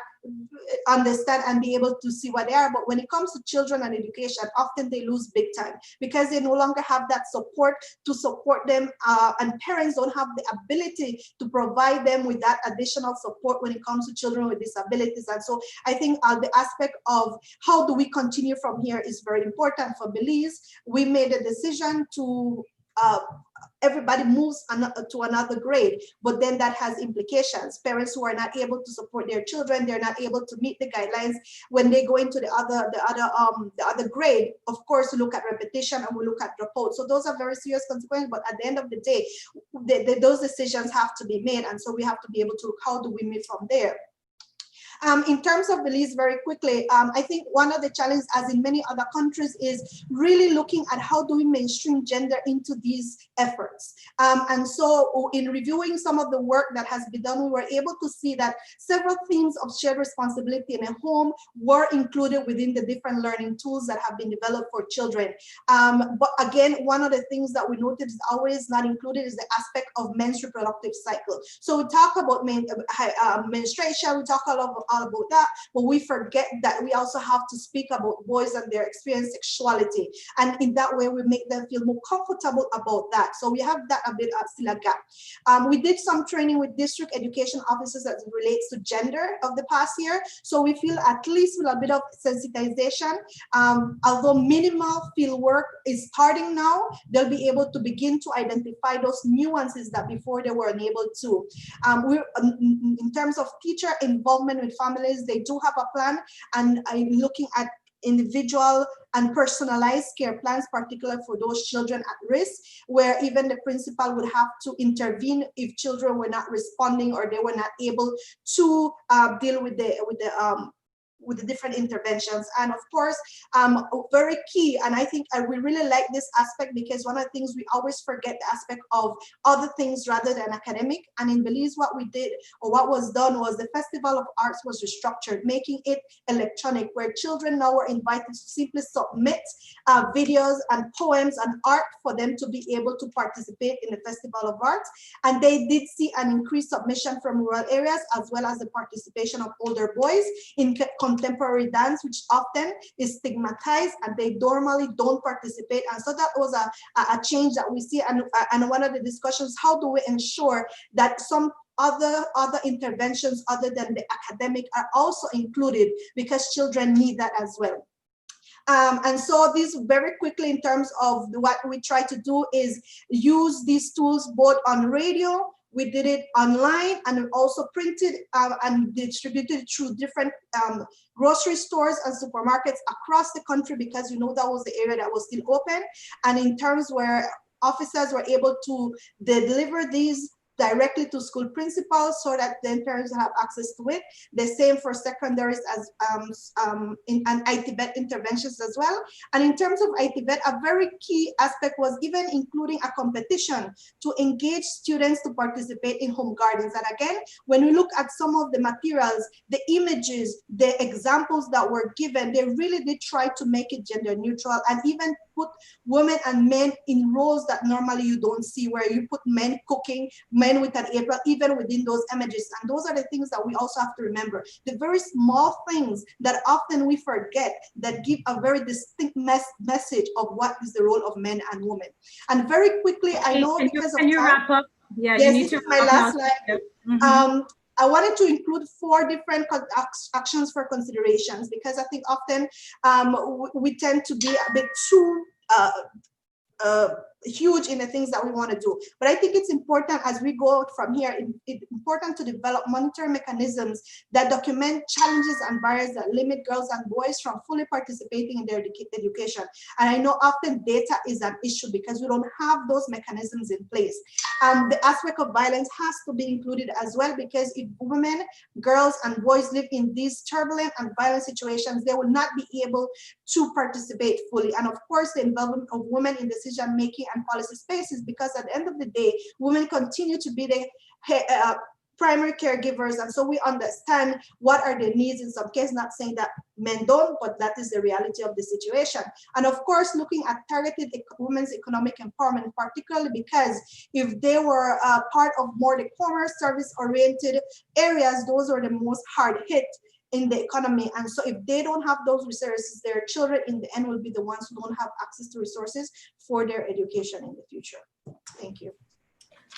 understand and be able to see what they are. But when it comes to children and education, often they lose big time because they no longer have that support to support them, and parents don't have the ability to provide them with that additional support when it comes to children with disabilities. And so I think the aspect of how do we continue from here is very important. For Belize, we made a decision to everybody moves to another grade, but then that has implications. Parents who are not able to support their children, they're not able to meet the guidelines when they go into the other grade. Of course, we look at repetition and we look at dropout. So those are very serious consequences. But at the end of the day, those decisions have to be made, and so we have to be able to look, how do we move from there? In terms of Belize, very quickly, I think one of the challenges, as in many other countries, is really looking at how do we mainstream gender into these efforts. And so in reviewing some of the work that has been done, we were able to see that several themes of shared responsibility in a home were included within the different learning tools that have been developed for children. But again, one of the things that we noted is always not included is the aspect of men's reproductive cycle. So we talk about menstruation, we talk a lot about that, but we forget that we also have to speak about boys and their experience sexuality, and in that way we make them feel more comfortable about that. So we have that a bit still a gap. We did some training with district education officers as it relates to gender of the past year, so we feel at least with a bit of sensitization, although minimal field work is starting now, they'll be able to begin to identify those nuances that before they were unable to. In terms of teacher involvement with families, they do have a plan, and I'm looking at individual and personalized care plans, particularly for those children at risk, where even the principal would have to intervene if children were not responding or they were not able to deal with the different interventions. And of course, very key, and I think we really like this aspect, because one of the things we always forget the aspect of other things rather than academic. And in Belize, what we did, or what was done, was the Festival of Arts was restructured, making it electronic, where children now were invited to simply submit videos and poems and art for them to be able to participate in the Festival of Arts. And they did see an increased submission from rural areas, as well as the participation of older boys in contemporary dance, which often is stigmatized and they normally don't participate. And so that was a change that we see. And one of the discussions, how do we ensure that some other interventions other than the academic are also included, because children need that as well. And so this very quickly, in terms of what we try to do, is use these tools both on radio. We did it online, and also printed and distributed through different grocery stores and supermarkets across the country, because that was the area that was still open. And in terms where officers were able to deliver these directly to school principals so that then parents have access to it. The same for secondaries as and ITVET interventions as well. And in terms of ITVET, a very key aspect was even including a competition to engage students to participate in home gardens. And again, when we look at some of the materials, the images, the examples that were given, they really did try to make it gender neutral, and even put women and men in roles that normally you don't see, where you put men cooking, men with an apron, even within those images. And those are the things that we also have to remember. The very small things that often we forget, that give a very distinct message of what is the role of men and women. And very quickly, I know because of time. Can you wrap up? Yeah, yes, this is my last slide. Mm-hmm. I wanted to include 4 different actions for considerations, because I think often we tend to be a bit too huge in the things that we want to do. But I think it's important, as we go out from here, it's important to develop monitoring mechanisms that document challenges and barriers that limit girls and boys from fully participating in their education. And I know often data is an issue because we don't have those mechanisms in place. The aspect of violence has to be included as well, because if women, girls, and boys live in these turbulent and violent situations, they will not be able to participate fully. And of course, the involvement of women in decision-making and policy spaces, because at the end of the day, women continue to be the primary caregivers. And so we understand what are the needs in some cases, not saying that men don't, but that is the reality of the situation. And of course, looking at targeted women's economic empowerment, particularly because if they were part of more the commerce service-oriented areas, those are the most hard hit in the economy. And so if they don't have those resources, their children in the end will be the ones who don't have access to resources for their education in the future. Thank you.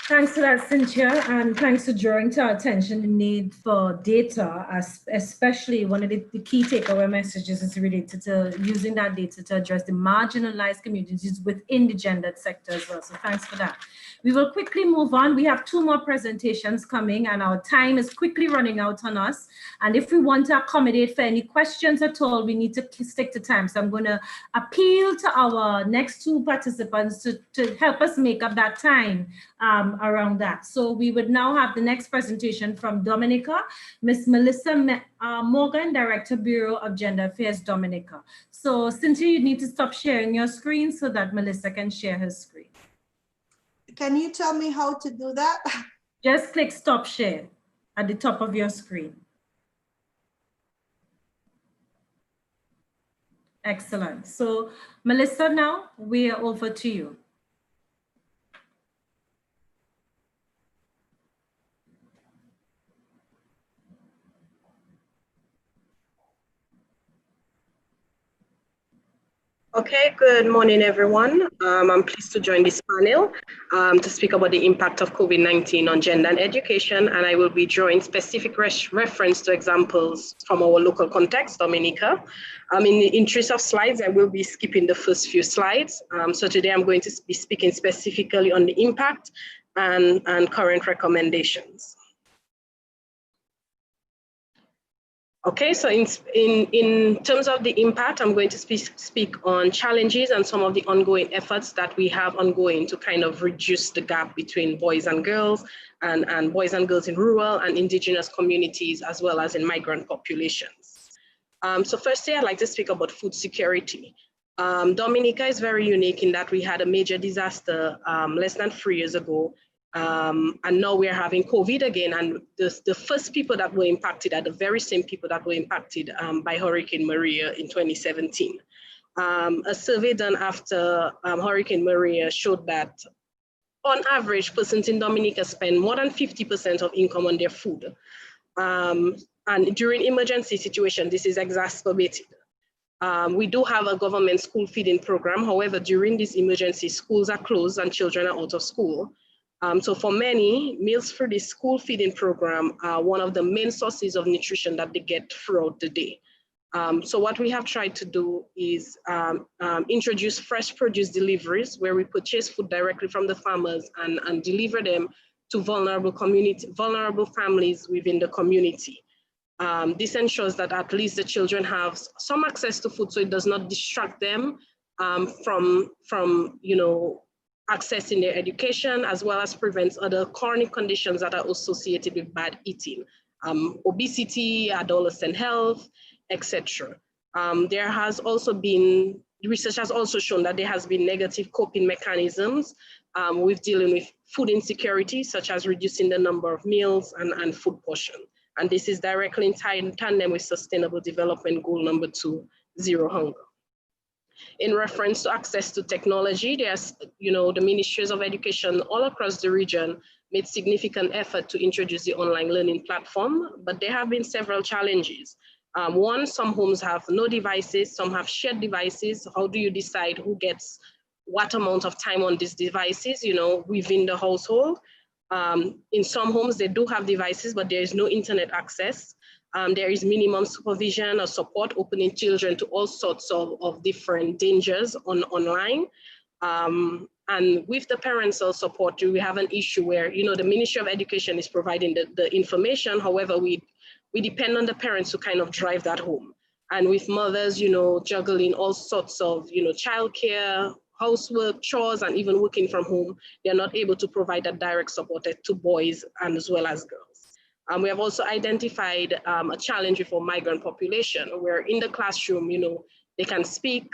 Thanks for that, Cynthia, and thanks for drawing to our attention the need for data, especially one of the key takeaway messages is related to using that data to address the marginalized communities within the gendered sector as well. So thanks for that. We will quickly move on. We have 2 more presentations coming, and our time is quickly running out on us. And if we want to accommodate for any questions at all, we need to stick to time. So I'm going to appeal to our next 2 participants to help us make up that time around that. So we would now have the next presentation from Dominica, Ms. Melissa Morgan, Director, Bureau of Gender Affairs, Dominica. So Cynthia, you need to stop sharing your screen so that Melissa can share her screen. Can you tell me how to do that? Just click stop share at the top of your screen. Excellent. So Melissa, now we are over to you. Okay, good morning, everyone. I'm pleased to join this panel to speak about the impact of COVID-19 on gender and education, and I will be drawing specific reference to examples from our local context, Dominica. In the interest of slides, I will be skipping the first few slides. So today I'm going to be speaking specifically on the impact and current recommendations. Okay, so in terms of the impact, I'm going to speak on challenges and some of the ongoing efforts that we have ongoing to kind of reduce the gap between boys and girls and boys and girls in rural and indigenous communities, as well as in migrant populations. So firstly, I'd like to speak about food security. Dominica is very unique in that we had a major disaster less than 3 years ago. And now we're having COVID again, and the first people that were impacted are the very same people that were impacted by Hurricane Maria in 2017. A survey done after Hurricane Maria showed that on average, persons in Dominica spend more than 50% of income on their food. And during emergency situations, this is exacerbated. We do have a government school feeding program. However, during this emergency, schools are closed and children are out of school. So for many, meals through the school feeding program are one of the main sources of nutrition that they get throughout the day. So what we have tried to do is introduce fresh produce deliveries, where we purchase food directly from the farmers and deliver them to vulnerable families within the community. This ensures that at least the children have some access to food, so it does not distract them from accessing their education, as well as prevents other chronic conditions that are associated with bad eating, obesity, adolescent health, etc. There has also been, research has also shown that there has been negative coping mechanisms with dealing with food insecurity, such as reducing the number of meals and food portion. And this is directly in tandem with Sustainable Development Goal number 2, zero hunger. In reference to access to technology, there's, the ministries of education all across the region made significant effort to introduce the online learning platform, but there have been several challenges. One, some homes have no devices, some have shared devices. How do you decide who gets what amount of time on these devices, within the household? In some homes, they do have devices, but there is no internet access. There is minimum supervision or support, opening children to all sorts of different dangers online. And with the parental support, we have an issue where, the Ministry of Education is providing the information. However, we depend on the parents to kind of drive that home. And with mothers, juggling all sorts of, childcare, housework, chores, and even working from home, they're not able to provide that direct support to boys and as well as girls. We have also identified a challenge for migrant population, where in the classroom, they can speak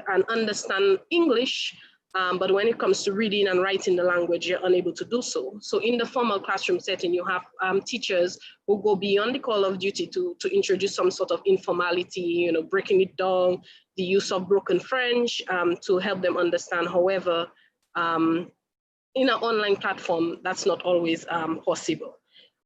and understand English, but when it comes to reading and writing the language, you're unable to do so. So in the formal classroom setting, you have teachers who go beyond the call of duty to introduce some sort of informality, breaking it down, the use of broken French to help them understand. However, in an online platform, that's not always possible.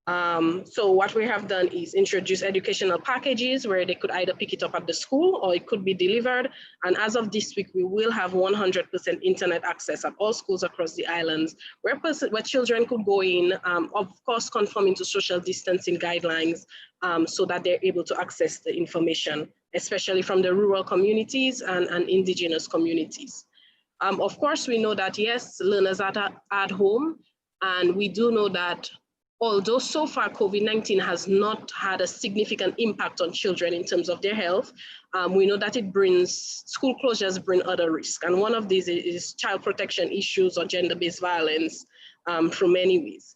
So what we have done is introduce educational packages where they could either pick it up at the school or it could be delivered. And as of this week, we will have 100% internet access at all schools across the islands, where children could go in, of course, conforming to social distancing guidelines, so that they're able to access the information, especially from the rural communities and indigenous communities. Of course, we know that, yes, learners are at home, and we do know that although so far COVID-19 has not had a significant impact on children in terms of their health, we know that school closures bring other risks. And one of these is child protection issues or gender-based violence from many ways.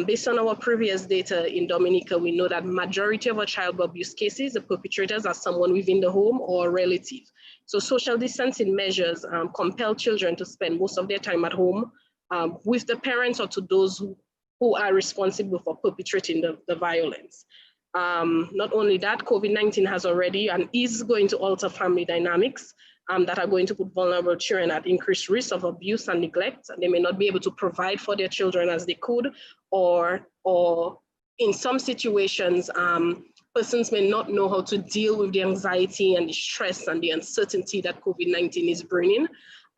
Based on our previous data in Dominica, we know that majority of our child abuse cases, the perpetrators are someone within the home or a relative. So social distancing measures compel children to spend most of their time at home with the parents or to those who are responsible for perpetrating the violence. Not only that, COVID-19 has already and is going to alter family dynamics that are going to put vulnerable children at increased risk of abuse and neglect. They may not be able to provide for their children as they could, or in some situations, persons may not know how to deal with the anxiety and the stress and the uncertainty that COVID-19 is bringing.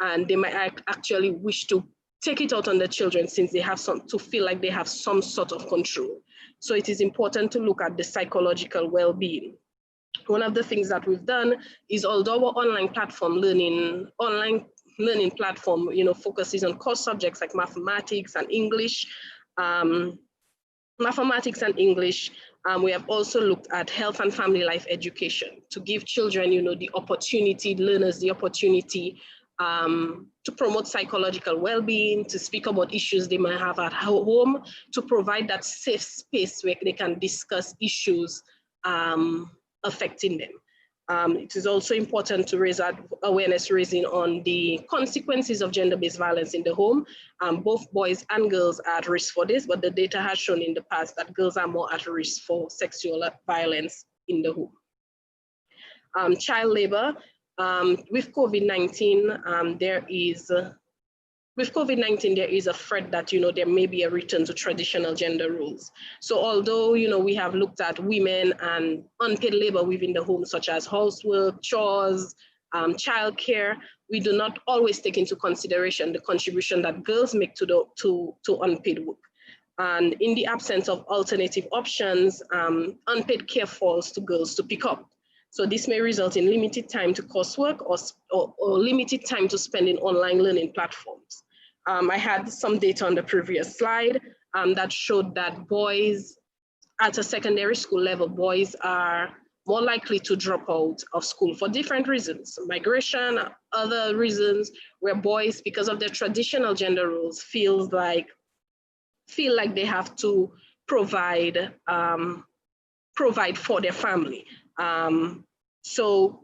And they might actually wish to take it out on the children since they have to feel like they have some sort of control. So it is important to look at the psychological well-being. One of the things that we've done is, although our online learning platform, focuses on core subjects like mathematics and English, we have also looked at health and family life education to give children, learners the opportunity to promote psychological well-being, to speak about issues they might have at home, to provide that safe space where they can discuss issues affecting them. It is also important to raise awareness raising on the consequences of gender-based violence in the home. Both boys and girls are at risk for this, but the data has shown in the past that girls are more at risk for sexual violence in the home. Child labor. With COVID-19, there is a threat that, there may be a return to traditional gender roles. So although, we have looked at women and unpaid labor within the home, such as housework, chores, childcare, we do not always take into consideration the contribution that girls make to unpaid work. And in the absence of alternative options, unpaid care falls to girls to pick up. So this may result in limited time to coursework or limited time to spend in online learning platforms. I had some data on the previous slide that showed that boys at a secondary school level, boys are more likely to drop out of school for different reasons, migration, other reasons, where boys, because of their traditional gender roles, feel like they have to provide for their family. So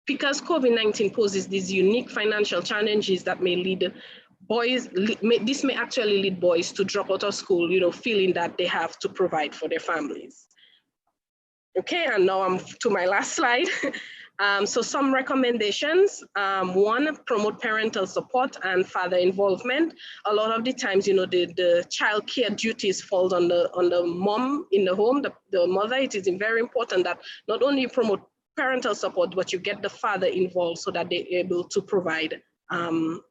because COVID-19 poses these unique financial challenges that may lead this may actually lead boys to drop out of school, feeling that they have to provide for their families. Okay, and now I'm to my last slide. So some recommendations. One, promote parental support and father involvement. A lot of the times, the child care duties fall on the mom in the home, the mother. It is very important that not only you promote parental support, but you get the father involved so that they're able to provide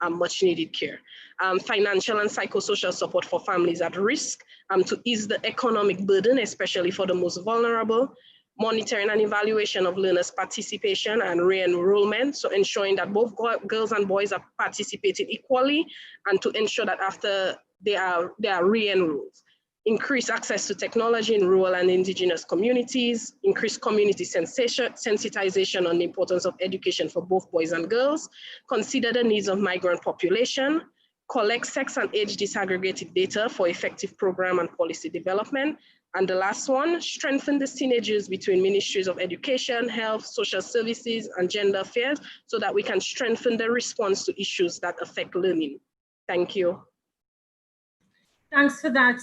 much needed care. Financial and psychosocial support for families at risk to ease the economic burden, especially for the most vulnerable. Monitoring and evaluation of learners' participation and re-enrollment, so ensuring that both girls and boys are participating equally, and to ensure that after they are re-enrolled. Increase access to technology in rural and indigenous communities, increase community sensitization on the importance of education for both boys and girls, consider the needs of migrant population, collect sex and age disaggregated data for effective program and policy development. And the last one, strengthen the synergies between ministries of education, health, social services, and gender affairs so that we can strengthen the response to issues that affect learning. Thank you. Thanks for that,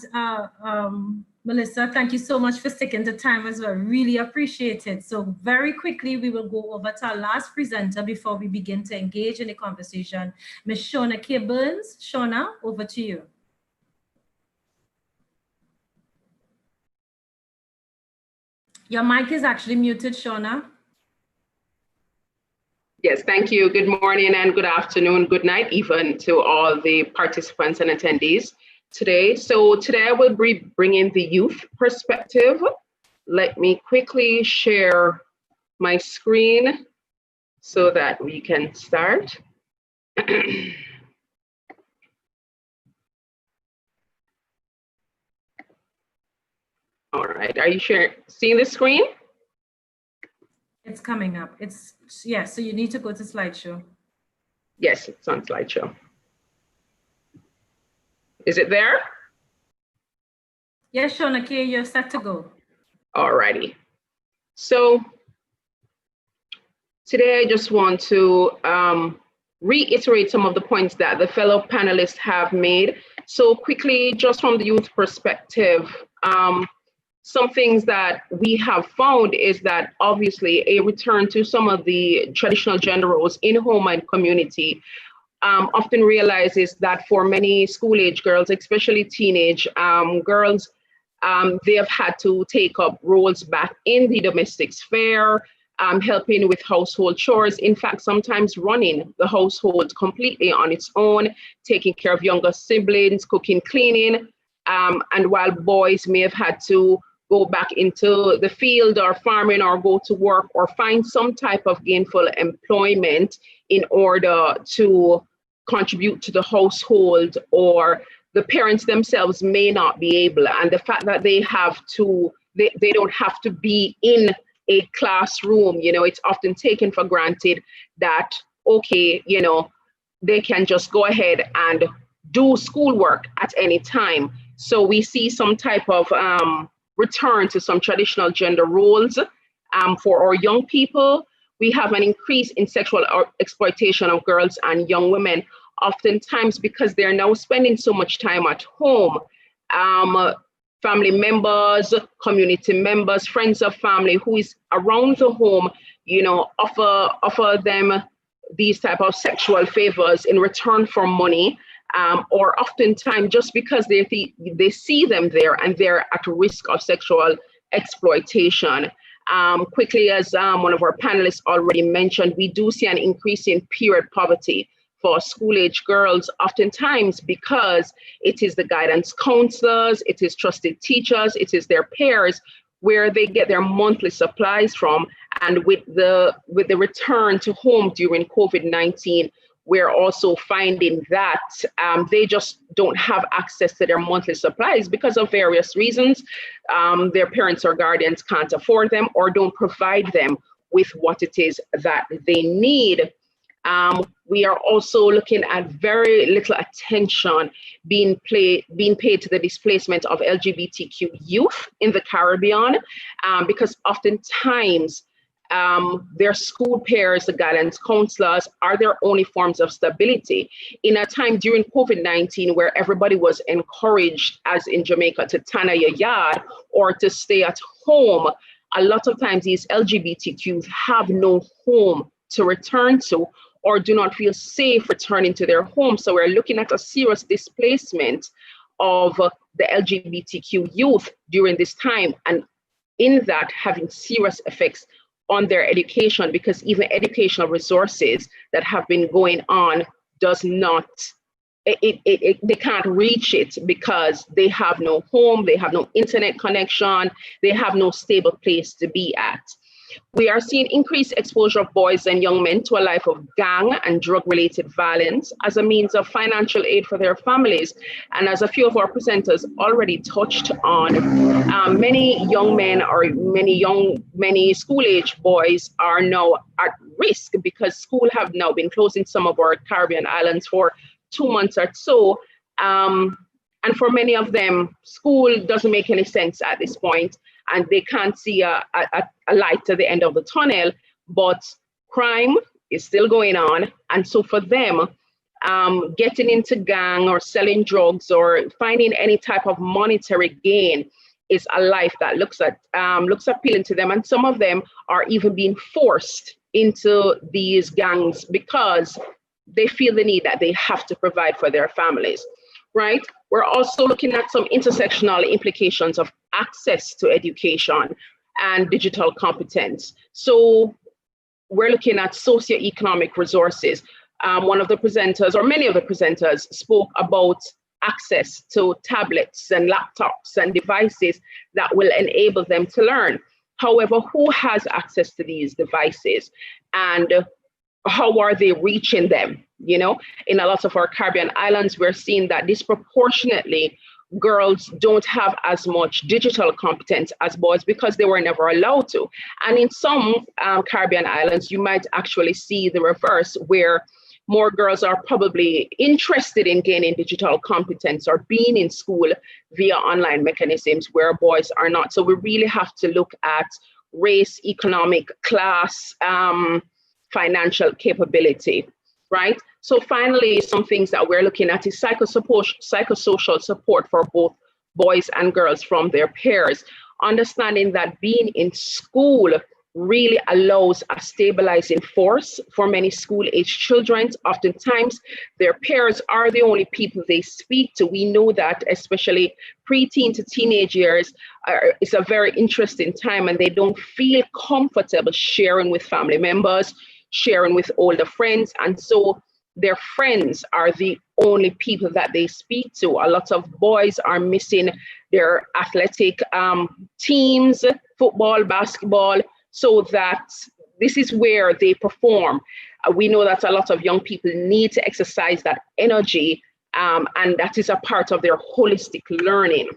Melissa. Thank you so much for sticking to time as well. Really appreciate it. So very quickly, we will go over to our last presenter before we begin to engage in the conversation. Ms. Shauna K. Burns. Shauna, over to you. Your mic is actually muted, Shauna. Yes, thank you. Good morning and good afternoon, good night even to all the participants and attendees today. So today I will be bringing the youth perspective. Let me quickly share my screen so that we can start. All right, are you seeing the screen? It's coming up. Yeah, so you need to go to slideshow. Yes, it's on slideshow. Is it there? Yes, Shauna K, you're set to go. All righty. So today I just want to reiterate some of the points that the fellow panelists have made. So quickly, just from the youth perspective, some things that we have found is that obviously a return to some of the traditional gender roles in home and community often realizes that for many school-age girls, especially teenage girls, they have had to take up roles back in the domestic sphere, helping with household chores. In fact, sometimes running the household completely on its own, taking care of younger siblings, cooking, cleaning. And while boys may have had to go back into the field or farming or go to work or find some type of gainful employment in order to contribute to the household, or the parents themselves may not be able. And the fact that they have to, they don't have to be in a classroom, it's often taken for granted that, okay, they can just go ahead and do schoolwork at any time. So we see some type of return to some traditional gender roles. For our young people, we have an increase in sexual exploitation of girls and young women, oftentimes because they're now spending so much time at home. Family members, community members, friends of family who is around the home, offer them these type of sexual favors in return for money. Or oftentimes just because they see them there and they're at risk of sexual exploitation. Quickly, as one of our panelists already mentioned, we do see an increase in period poverty for school-age girls, oftentimes because it is the guidance counselors, it is trusted teachers, it is their peers where they get their monthly supplies from. And with the return to home during COVID-19, we're also finding that they just don't have access to their monthly supplies because of various reasons. Their parents or guardians can't afford them or don't provide them with what it is that they need. We are also looking at very little attention being paid to the displacement of LGBTQ youth in the Caribbean, because oftentimes their school peers, the guidance counselors, are their only forms of stability. In a time during COVID-19 where everybody was encouraged, as in Jamaica, to tan your yard or to stay at home, a lot of times these LGBTQs have no home to return to or do not feel safe returning to their home. So we're looking at a serious displacement of the LGBTQ youth during this time, and in that having serious effects on their education, because even educational resources that have been going on does not, they can't reach it because they have no home, they have no internet connection, they have no stable place to be at. We are seeing increased exposure of boys and young men to a life of gang and drug-related violence as a means of financial aid for their families. And as a few of our presenters already touched on, many young men or many school-age boys are now at risk because school have now been closed in some of our Caribbean islands for 2 months or so. And for many of them, school doesn't make any sense at this point, and they can't see a light at the end of the tunnel, but crime is still going on. And so for them, getting into gang or selling drugs or finding any type of monetary gain is a life that looks appealing to them. And some of them are even being forced into these gangs because they feel the need that they have to provide for their families, right? We're also looking at some intersectional implications of access to education and digital competence. So we're looking at socioeconomic resources. One of the presenters, or many of the presenters, spoke about access to tablets and laptops and devices that will enable them to learn. However, who has access to these devices and how are they reaching them? You know, in a lot of our Caribbean islands, we're seeing that disproportionately girls don't have as much digital competence as boys because they were never allowed to. And in some Caribbean islands, you might actually see the reverse, where more girls are probably interested in gaining digital competence or being in school via online mechanisms where boys are not. So we really have to look at race, economic, class, financial capability, right? So finally, some things that we're looking at is psychosocial support for both boys and girls from their peers. Understanding that being in school really allows a stabilizing force for many school-age children. Oftentimes, their peers are the only people they speak to. We know that especially preteen to teenage years is a very interesting time, and they don't feel comfortable sharing with family members, sharing with older friends, and so their friends are the only people that they speak to. A lot of boys are missing their athletic teams, football, basketball, so that this is where they perform. We know that a lot of young people need to exercise that energy, and that is a part of their holistic learning.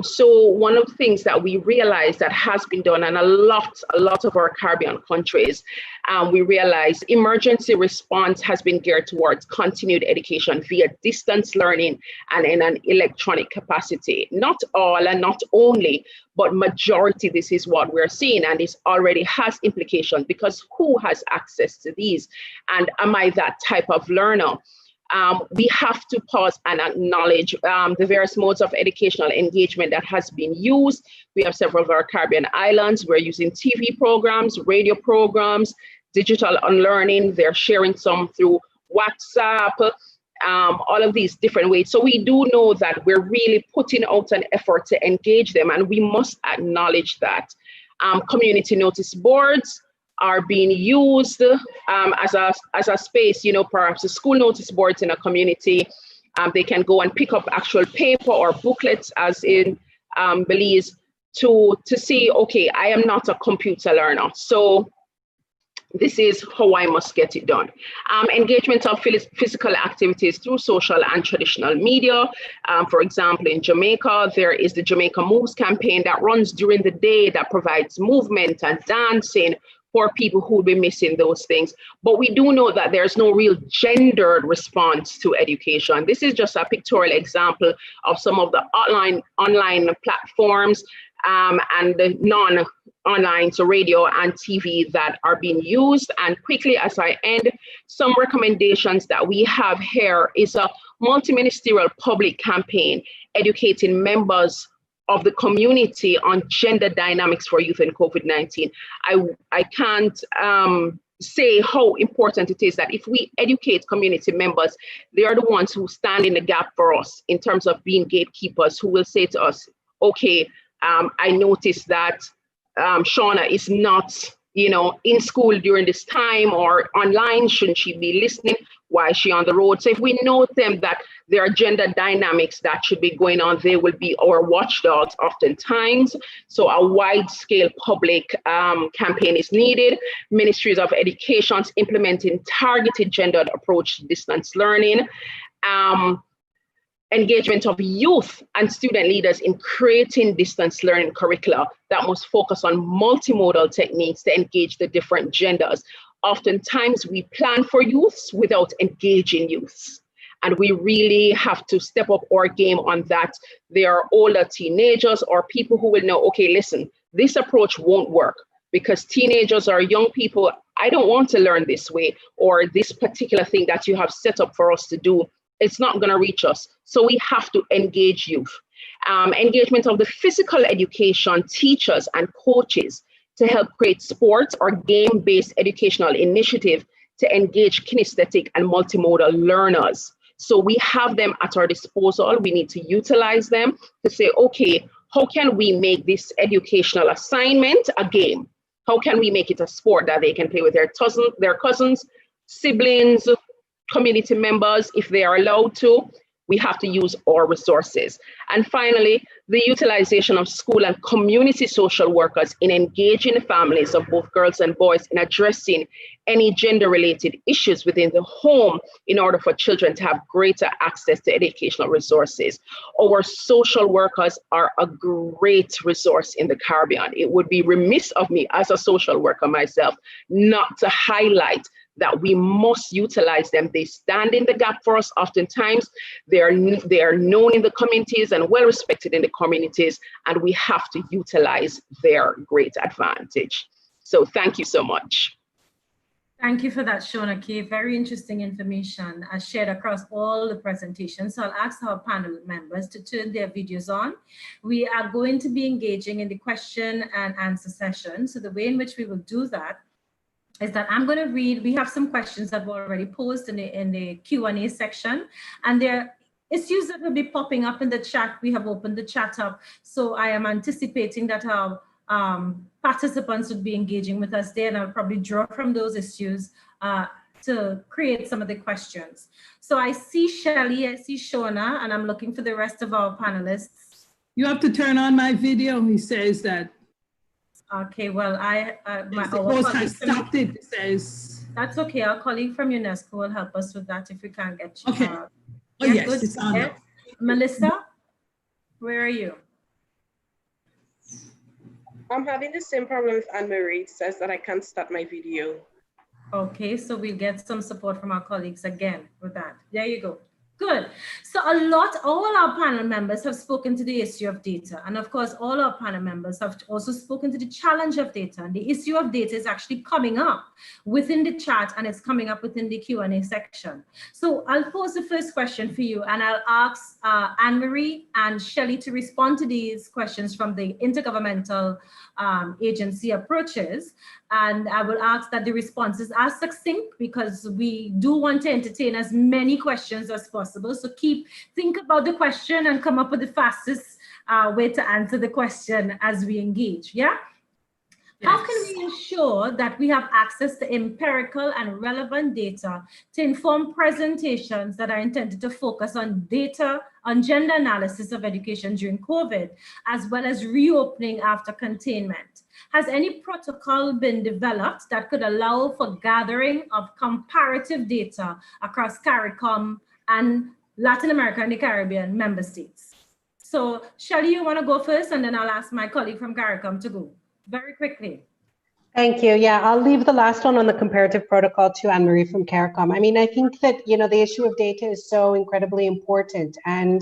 So one of the things that we realize that has been done, and a lot of our Caribbean countries, we realize emergency response has been geared towards continued education via distance learning and in an electronic capacity. Not all and not only, but majority, this is what we're seeing, and this already has implications because who has access to these? And am I that type of learner? We have to pause and acknowledge the various modes of educational engagement that has been used. We have several of our Caribbean islands. We're using TV programs, radio programs, digital unlearning. They're sharing some through WhatsApp, all of these different ways. So we do know that we're really putting out an effort to engage them, and we must acknowledge that. Community notice boards are being used as a space, you know, perhaps the school notice boards in a community. They can go and pick up actual paper or booklets, as in Belize, to see, okay, I am not a computer learner, so this is how I must get it done. Engagement of physical activities through social and traditional media. For example, in Jamaica, there is the Jamaica Moves campaign that runs during the day that provides movement and dancing for people who will be missing those things. But we do know that there's no real gendered response to education. This is just a pictorial example of some of the online platforms and the non-online, so radio and TV, that are being used. And quickly, as I end, some recommendations that we have here is a multi-ministerial public campaign educating members of the community on gender dynamics for youth and COVID-19. I can't say how important it is that if we educate community members, they are the ones who stand in the gap for us in terms of being gatekeepers, who will say to us, okay, I noticed that Shauna is not, you know, in school during this time or online. Shouldn't she be listening? Why is she on the road? So if we know them that there are gender dynamics that should be going on, they will be our watchdogs oftentimes. So a wide-scale public campaign is needed. Ministries of Education implementing targeted gendered approach to distance learning. Engagement of youth and student leaders in creating distance learning curricula that must focus on multimodal techniques to engage the different genders. Oftentimes we plan for youths without engaging youths. And we really have to step up our game on that. There are older teenagers or people who will know, okay, listen, this approach won't work because teenagers or young people, I don't want to learn this way, or this particular thing that you have set up for us to do, it's not going to reach us. So we have to engage youth. Engagement of the physical education teachers and coaches to help create sports or game-based educational initiative to engage kinesthetic and multimodal learners. So we have them at our disposal. We need to utilize them to say, okay, how can we make this educational assignment a game? How can we make it a sport that they can play with their cousins, siblings, community members, if they are allowed to? We have to use our resources. And finally, the utilization of school and community social workers in engaging families of both girls and boys in addressing any gender-related issues within the home in order for children to have greater access to educational resources. Our social workers are a great resource in the Caribbean. It would be remiss of me as a social worker myself not to highlight that we must utilize them. They stand in the gap for us oftentimes. They are known in the communities and well respected in the communities, and we have to utilize their great advantage. So thank you so much. Thank you for that, Shauna K. Very interesting information shared across all the presentations. So I'll ask our panel members to turn their videos on. We are going to be engaging in the question and answer session. So the way in which we will do that is that I'm going to read, we have some questions that were already posed in the Q&A section, and there are issues that will be popping up in the chat. We have opened the chat up, so I am anticipating that our participants would be engaging with us there, and I'll probably draw from those issues to create some of the questions. So I see Shelley, I see Shauna, and I'm looking for the rest of our panelists. You have to turn on my video, he says that. Okay, well, my host has stopped it, it says. That's okay. Our colleague from UNESCO will help us with that if we can't get you. Okay. Oh, yes, good. It's on. Yeah. Melissa, where are you? I'm having the same problem with Anne-Marie. It says that I can't start my video. Okay, so we'll get some support from our colleagues again with that. There you go. Good. So all our panel members have spoken to the issue of data. And of course, all our panel members have also spoken to the challenge of data. And the issue of data is actually coming up within the chat, and it's coming up within the Q&A section. So I'll pose the first question for you, and I'll ask Anne-Marie and Shelley to respond to these questions from the intergovernmental agency approaches. And I will ask that the responses are succinct, because we do want to entertain as many questions as possible. So think about the question and come up with the fastest way to answer the question as we engage, yeah? How can we ensure that we have access to empirical and relevant data to inform presentations that are intended to focus on data, on gender analysis of education during COVID, as well as reopening after containment? Has any protocol been developed that could allow for gathering of comparative data across CARICOM and Latin America and the Caribbean member states? So Shelley, you want to go first, and then I'll ask my colleague from CARICOM to go very quickly. Thank you. Yeah, I'll leave the last one on the comparative protocol to Anne-Marie from CARICOM. I mean, I think that, you know, the issue of data is so incredibly important. And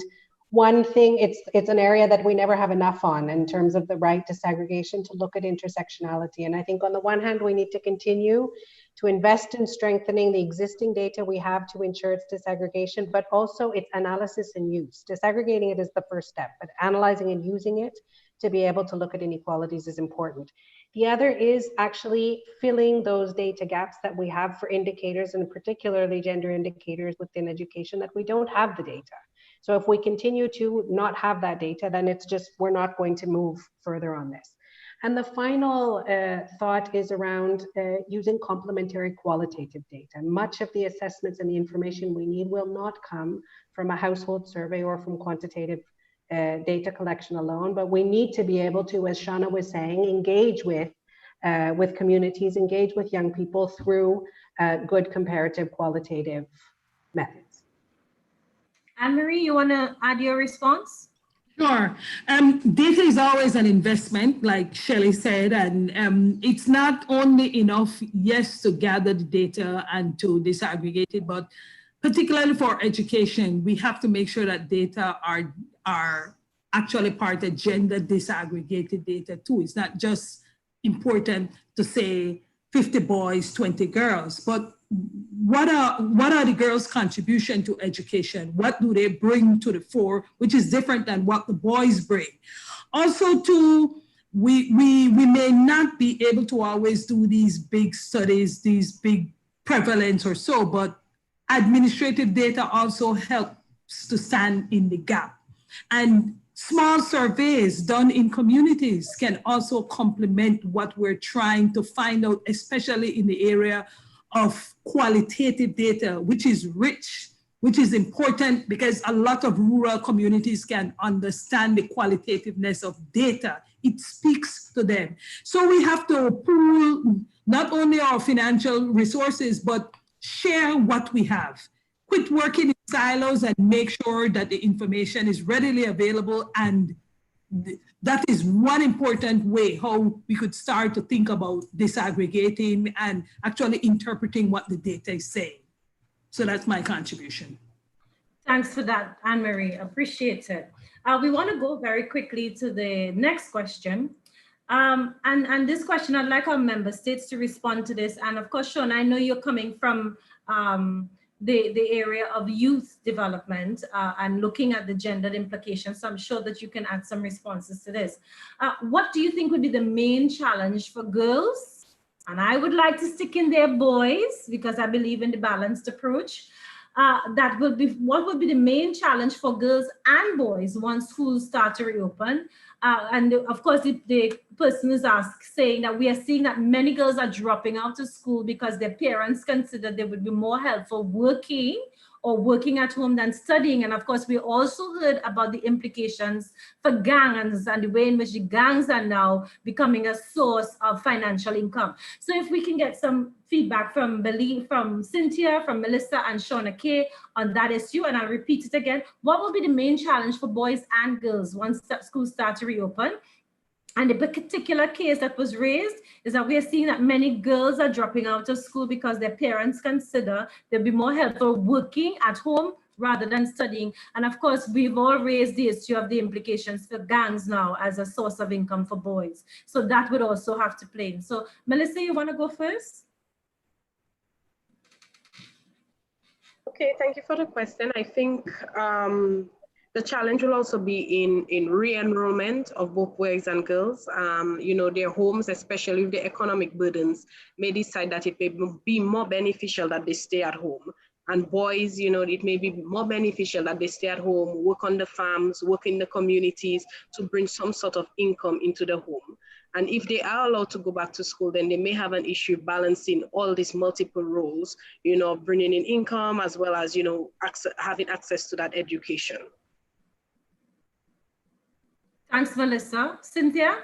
one thing, it's an area that we never have enough on in terms of the right disaggregation, to look at intersectionality. And I think on the one hand, we need to continue to invest in strengthening the existing data we have to ensure its disaggregation, but also its analysis and use. Disaggregating it is the first step, but analyzing and using it to be able to look at inequalities is important. The other is actually filling those data gaps that we have for indicators, and particularly gender indicators within education, that we don't have the data. So if we continue to not have that data, then it's just, we're not going to move further on this. And the final thought is around using complementary qualitative data. Much of the assessments and the information we need will not come from a household survey or from quantitative data collection alone, but we need to be able to, as Shauna was saying, engage with communities, engage with young people through good comparative qualitative methods. Anne-Marie, you want to add your response? Sure. Data is always an investment, like Shelley said, and it's not only enough, yes, to gather the data and to disaggregate it, but particularly for education, we have to make sure that data are actually part of gender disaggregated data too. It's not just important to say 50 boys, 20 girls, but what are the girls' contribution to education? What do they bring to the fore, which is different than what the boys bring? Also, too, we may not be able to always do these big studies, these big prevalence or so, but administrative data also helps to stand in the gap. And small surveys done in communities can also complement what we're trying to find out, especially in the area of qualitative data, which is rich, which is important because a lot of rural communities can understand the qualitativeness of data. It speaks to them. So we have to pool not only our financial resources, but share what we have. Quit working in silos and make sure that the information is readily available. And that is one important way how we could start to think about disaggregating and actually interpreting what the data is saying. So that's my contribution. Thanks for that, Anne-Marie, appreciate it. We want to go very quickly to the next question. And this question, I'd like our member states to respond to this. And of course, Sean, I know you're coming from the area of youth development and looking at the gendered implications. So I'm sure that you can add some responses to this. What do you think would be the main challenge for girls? And I would like to stick in there boys, because I believe in the balanced approach. What would be the main challenge for girls and boys once schools start to reopen? And of course, the person is saying that we are seeing that many girls are dropping out of school because their parents consider they would be more helpful working at home than studying. And of course, we also heard about the implications for gangs and the way in which the gangs are now becoming a source of financial income. So if we can get some feedback from Belize, from Cynthia, from Melissa and Shauna Kay on that issue, and I'll repeat it again. What will be the main challenge for boys and girls once schools start to reopen? And the particular case that was raised is that we are seeing that many girls are dropping out of school because their parents consider they'll be more helpful working at home rather than studying. And of course, we've all raised the issue of the implications for gangs now as a source of income for boys. So that would also have to play in. So Melissa, you want to go first? Okay, thank you for the question. I think the challenge will also be in re-enrollment of both boys and girls. You know, their homes, especially with the economic burdens, may decide that it may be more beneficial that they stay at home. And boys, you know, it may be more beneficial that they stay at home, work on the farms, work in the communities to bring some sort of income into the home. And if they are allowed to go back to school, then they may have an issue balancing all these multiple roles, you know, bringing in income as well as, you know, having access to that education. Thanks, Melissa. Cynthia?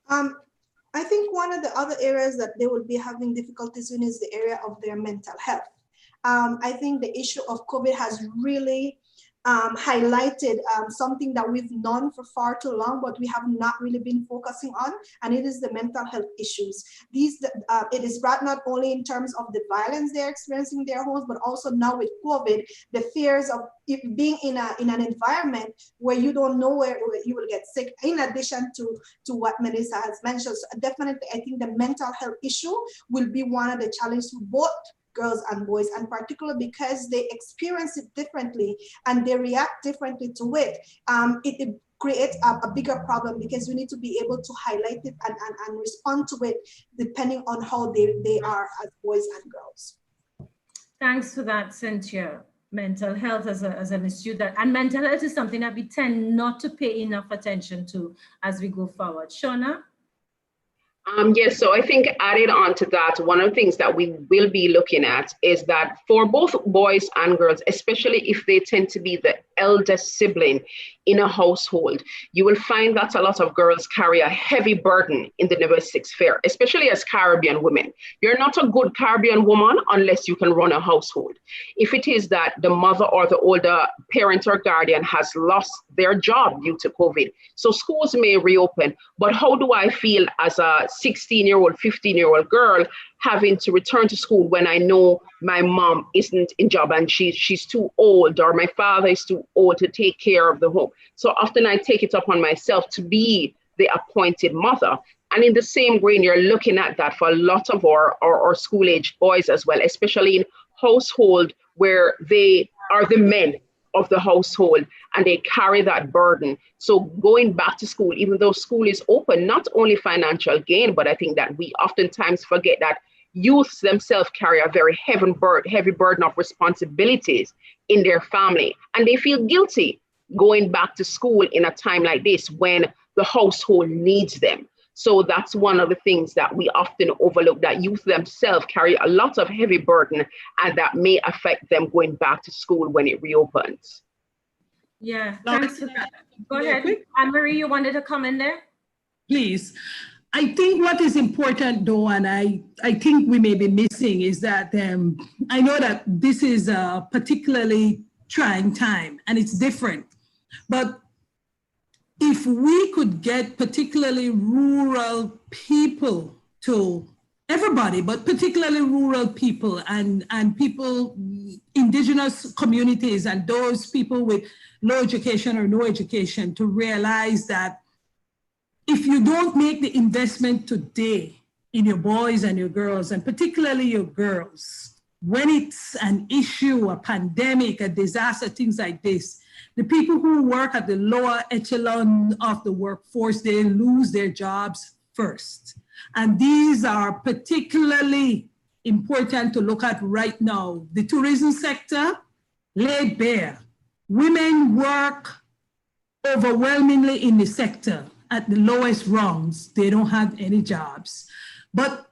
I think one of the other areas that they will be having difficulties in is the area of their mental health. I think the issue of COVID has really highlighted something that we've known for far too long, but we have not really been focusing on, and it is the mental health issues. It is brought not only in terms of the violence they're experiencing in their homes, but also now with COVID, the fears of being in an environment where you don't know where you will get sick, in addition to what Melissa has mentioned. So definitely, I think the mental health issue will be one of the challenges for both girls and boys, and particularly because they experience it differently and they react differently to it. It creates a bigger problem, because we need to be able to highlight it and respond to it depending on how they are as boys and girls. Thanks for that, Cynthia. Mental health as an issue and mental health is something that we tend not to pay enough attention to as we go forward. Shauna? Yes, so I think added on to that, one of the things that we will be looking at is that for both boys and girls, especially if they tend to be the eldest sibling in a household, you will find that a lot of girls carry a heavy burden in the domestic sphere, especially as Caribbean women. You're not a good Caribbean woman unless you can run a household. If it is that the mother or the older parent or guardian has lost their job due to COVID, so schools may reopen, but how do I feel as a 16-year-old, 15-year-old girl having to return to school when I know my mom isn't in job and she's too old, or my father is too old to take care of the home? So often I take it upon myself to be the appointed mother. And in the same grain, you're looking at that for a lot of our school-age boys as well, especially in household where they are the men of the household and they carry that burden. So going back to school, even though school is open, not only financial gain, but I think that we oftentimes forget that youths themselves carry a very heavy burden of responsibilities in their family, and they feel guilty going back to school in a time like this when the household needs them. So that's one of the things that we often overlook, that youth themselves carry a lot of heavy burden, and that may affect them going back to school when it reopens. Yeah, thanks for that. Go ahead. Anne-Marie, you wanted to come in there? Please. I think what is important, though, and I think we may be missing, is that I know that this is a particularly trying time and it's different, but if we could get particularly rural people to everybody, but particularly rural people and people, indigenous communities and those people with low education or no education, to realize that if you don't make the investment today in your boys and your girls, and particularly your girls, when it's an issue, a pandemic, a disaster, things like this, the people who work at the lower echelon of the workforce, they lose their jobs first. And these are particularly important to look at right now. The tourism sector laid bare. Women work overwhelmingly in the sector at the lowest rungs. They don't have any jobs. But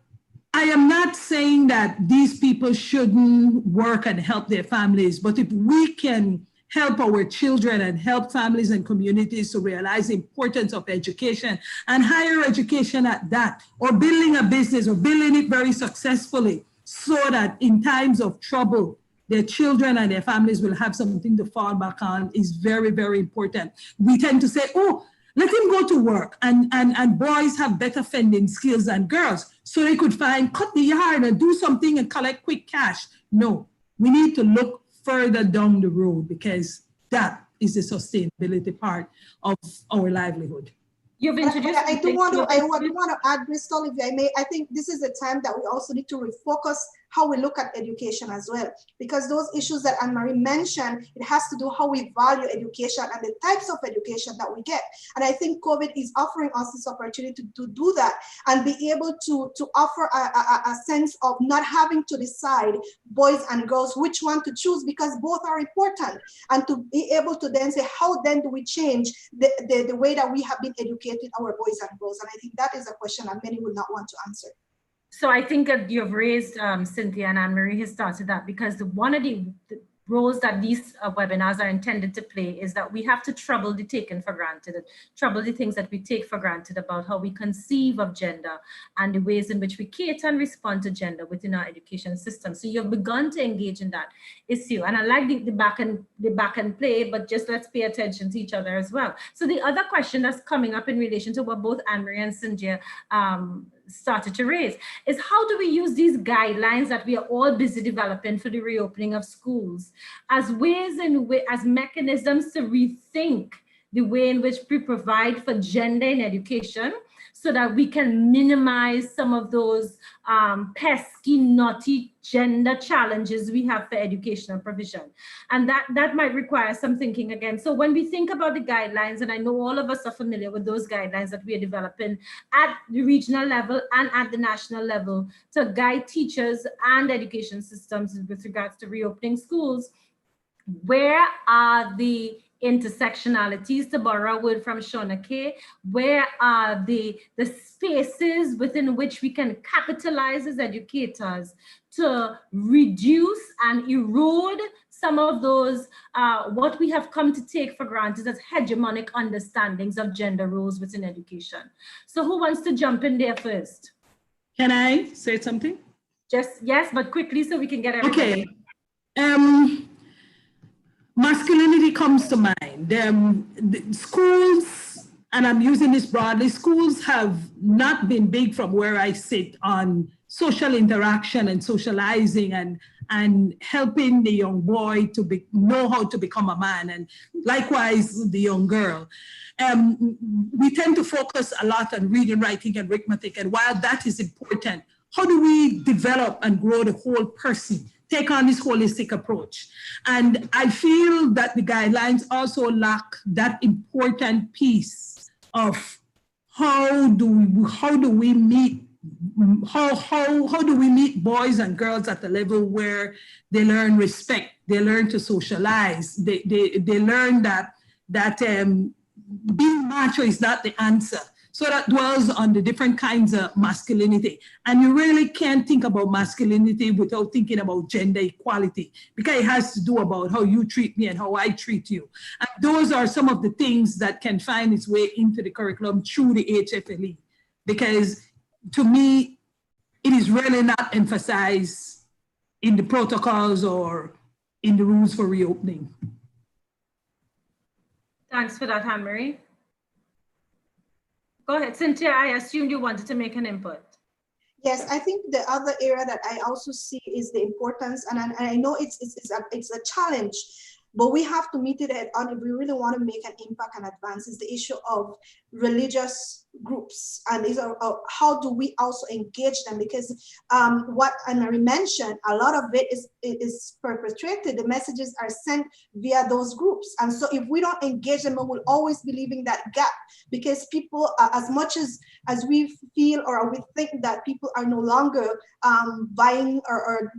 I am not saying that these people shouldn't work and help their families, but if we can help our children and help families and communities to realize the importance of education, and higher education at that, or building a business or building it very successfully, so that in times of trouble, their children and their families will have something to fall back on, is very, very important. We tend to say, oh, let him go to work, and boys have better fending skills than girls, so they could cut the yard and do something and collect quick cash. No, we need to look further down the road, because that is the sustainability part of our livelihood. You've introduced. I do want to add, Bristol, if I may. I think this is the time that we also need to refocus how we look at education as well. Because those issues that Anne-Marie mentioned, it has to do how we value education and the types of education that we get. And I think COVID is offering us this opportunity to do that and be able to offer a sense of not having to decide boys and girls which one to choose, because both are important, and to be able to then say, how then do we change the way that we have been educating our boys and girls? And I think that is a question that many will not want to answer. So I think that you've raised, Cynthia, and Anne-Marie has started that, because one of the roles that these webinars are intended to play is that we have to trouble the taken for granted, trouble the things that we take for granted about how we conceive of gender and the ways in which we cater and respond to gender within our education system. So you've begun to engage in that issue, and I like the back and play, but just let's pay attention to each other as well. So the other question that's coming up in relation to what both Anne-Marie and Cynthia started to raise is, how do we use these guidelines that we are all busy developing for the reopening of schools as ways in which, as mechanisms to rethink the way in which we provide for gender in education, so that we can minimize some of those pesky, naughty gender challenges we have for educational provision. And that might require some thinking again. So when we think about the guidelines, and I know all of us are familiar with those guidelines that we are developing at the regional level and at the national level to guide teachers and education systems with regards to reopening schools, where are the intersectionalities, to borrow a word from Shauna Kay? Where are the spaces within which we can capitalize as educators to reduce and erode some of those, what we have come to take for granted as hegemonic understandings of gender roles within education? So who wants to jump in there first? Can I say something? Just, yes, but quickly so we can get everybody. Okay. Masculinity comes to mind. The schools, and I'm using this broadly, schools have not been big from where I sit on social interaction and socializing and helping the young boy to know how to become a man, and likewise the young girl. We tend to focus a lot on reading, writing, and arithmetic, and while that is important, how do we develop and grow the whole person? Take on this holistic approach. And I feel that the guidelines also lack that important piece of how do we meet boys and girls at the level where they learn respect, they learn to socialize, they learn that being macho is not the answer. So that dwells on the different kinds of masculinity. And you really can't think about masculinity without thinking about gender equality, because it has to do about how you treat me and how I treat you. And those are some of the things that can find its way into the curriculum through the HFLE, because to me, it is really not emphasized in the protocols or in the rules for reopening. Thanks for that, Anne-Marie. Go ahead, Cynthia, I assumed you wanted to make an input. Yes, I think the other area that I also see is the importance, and I know it's a challenge, but we have to meet it head on if we really want to make an impact and advance, is the issue of religious groups, and how do we also engage them? Because what Anne-Marie mentioned, a lot of it is perpetrated, the messages are sent via those groups, and so if we don't engage them, we will always be leaving that gap, because people, as much as we feel or we think that people are no longer buying or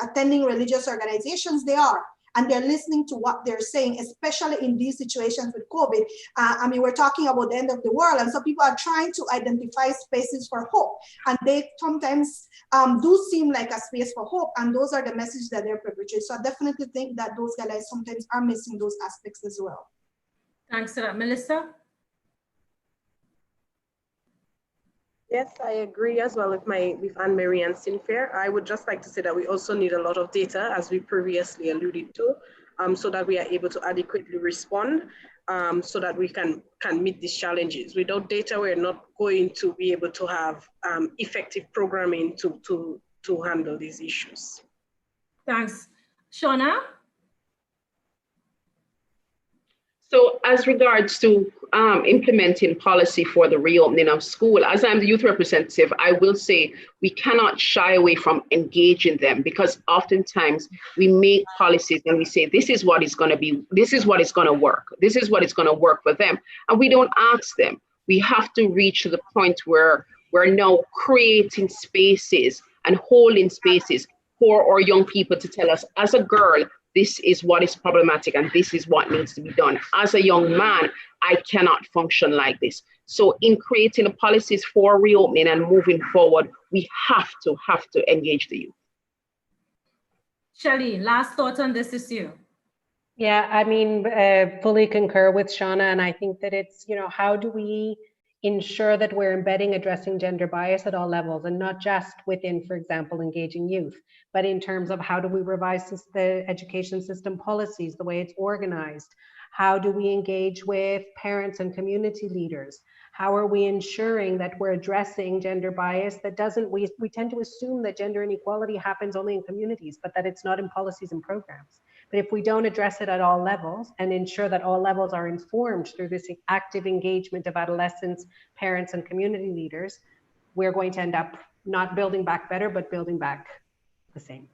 attending religious organizations, they are. And they're listening to what they're saying, especially in these situations with COVID. I mean, we're talking about the end of the world, and so people are trying to identify spaces for hope. And they sometimes do seem like a space for hope, and those are the messages that they're perpetrating. So I definitely think that those guys sometimes are missing those aspects as well. Thanks for that. Melissa? Yes, I agree as well with Anne-Marie and Cynthia. I would just like to say that we also need a lot of data, as we previously alluded to, so that we are able to adequately respond, so that we can meet these challenges. Without data, we're not going to be able to have effective programming to handle these issues. Thanks. Shauna? So as regards to implementing policy for the reopening of school, as I'm the youth representative, I will say we cannot shy away from engaging them, because oftentimes we make policies and we say, this is what is going to be, this is what is going to work, this is what is going to work for them. And we don't ask them. We have to reach to the point where we're now creating spaces and holding spaces for our young people to tell us, as a girl, this is what is problematic and this is what needs to be done. As a young man, I cannot function like this. So in creating the policies for reopening and moving forward, we have to engage the youth. Shelley, last thoughts on this issue? Yeah, I mean, fully concur with Shauna, and I think that it's, you know, how do we ensure that we're embedding addressing gender bias at all levels, and not just within, for example, engaging youth, but in terms of how do we revise the education system policies, the way it's organized? How do we engage with parents and community leaders? How are we ensuring that we're addressing gender bias that doesn't, we tend to assume that gender inequality happens only in communities, but that it's not in policies and programs. But if we don't address it at all levels and ensure that all levels are informed through this active engagement of adolescents, parents, and community leaders, we're going to end up not building back better, but building back the same.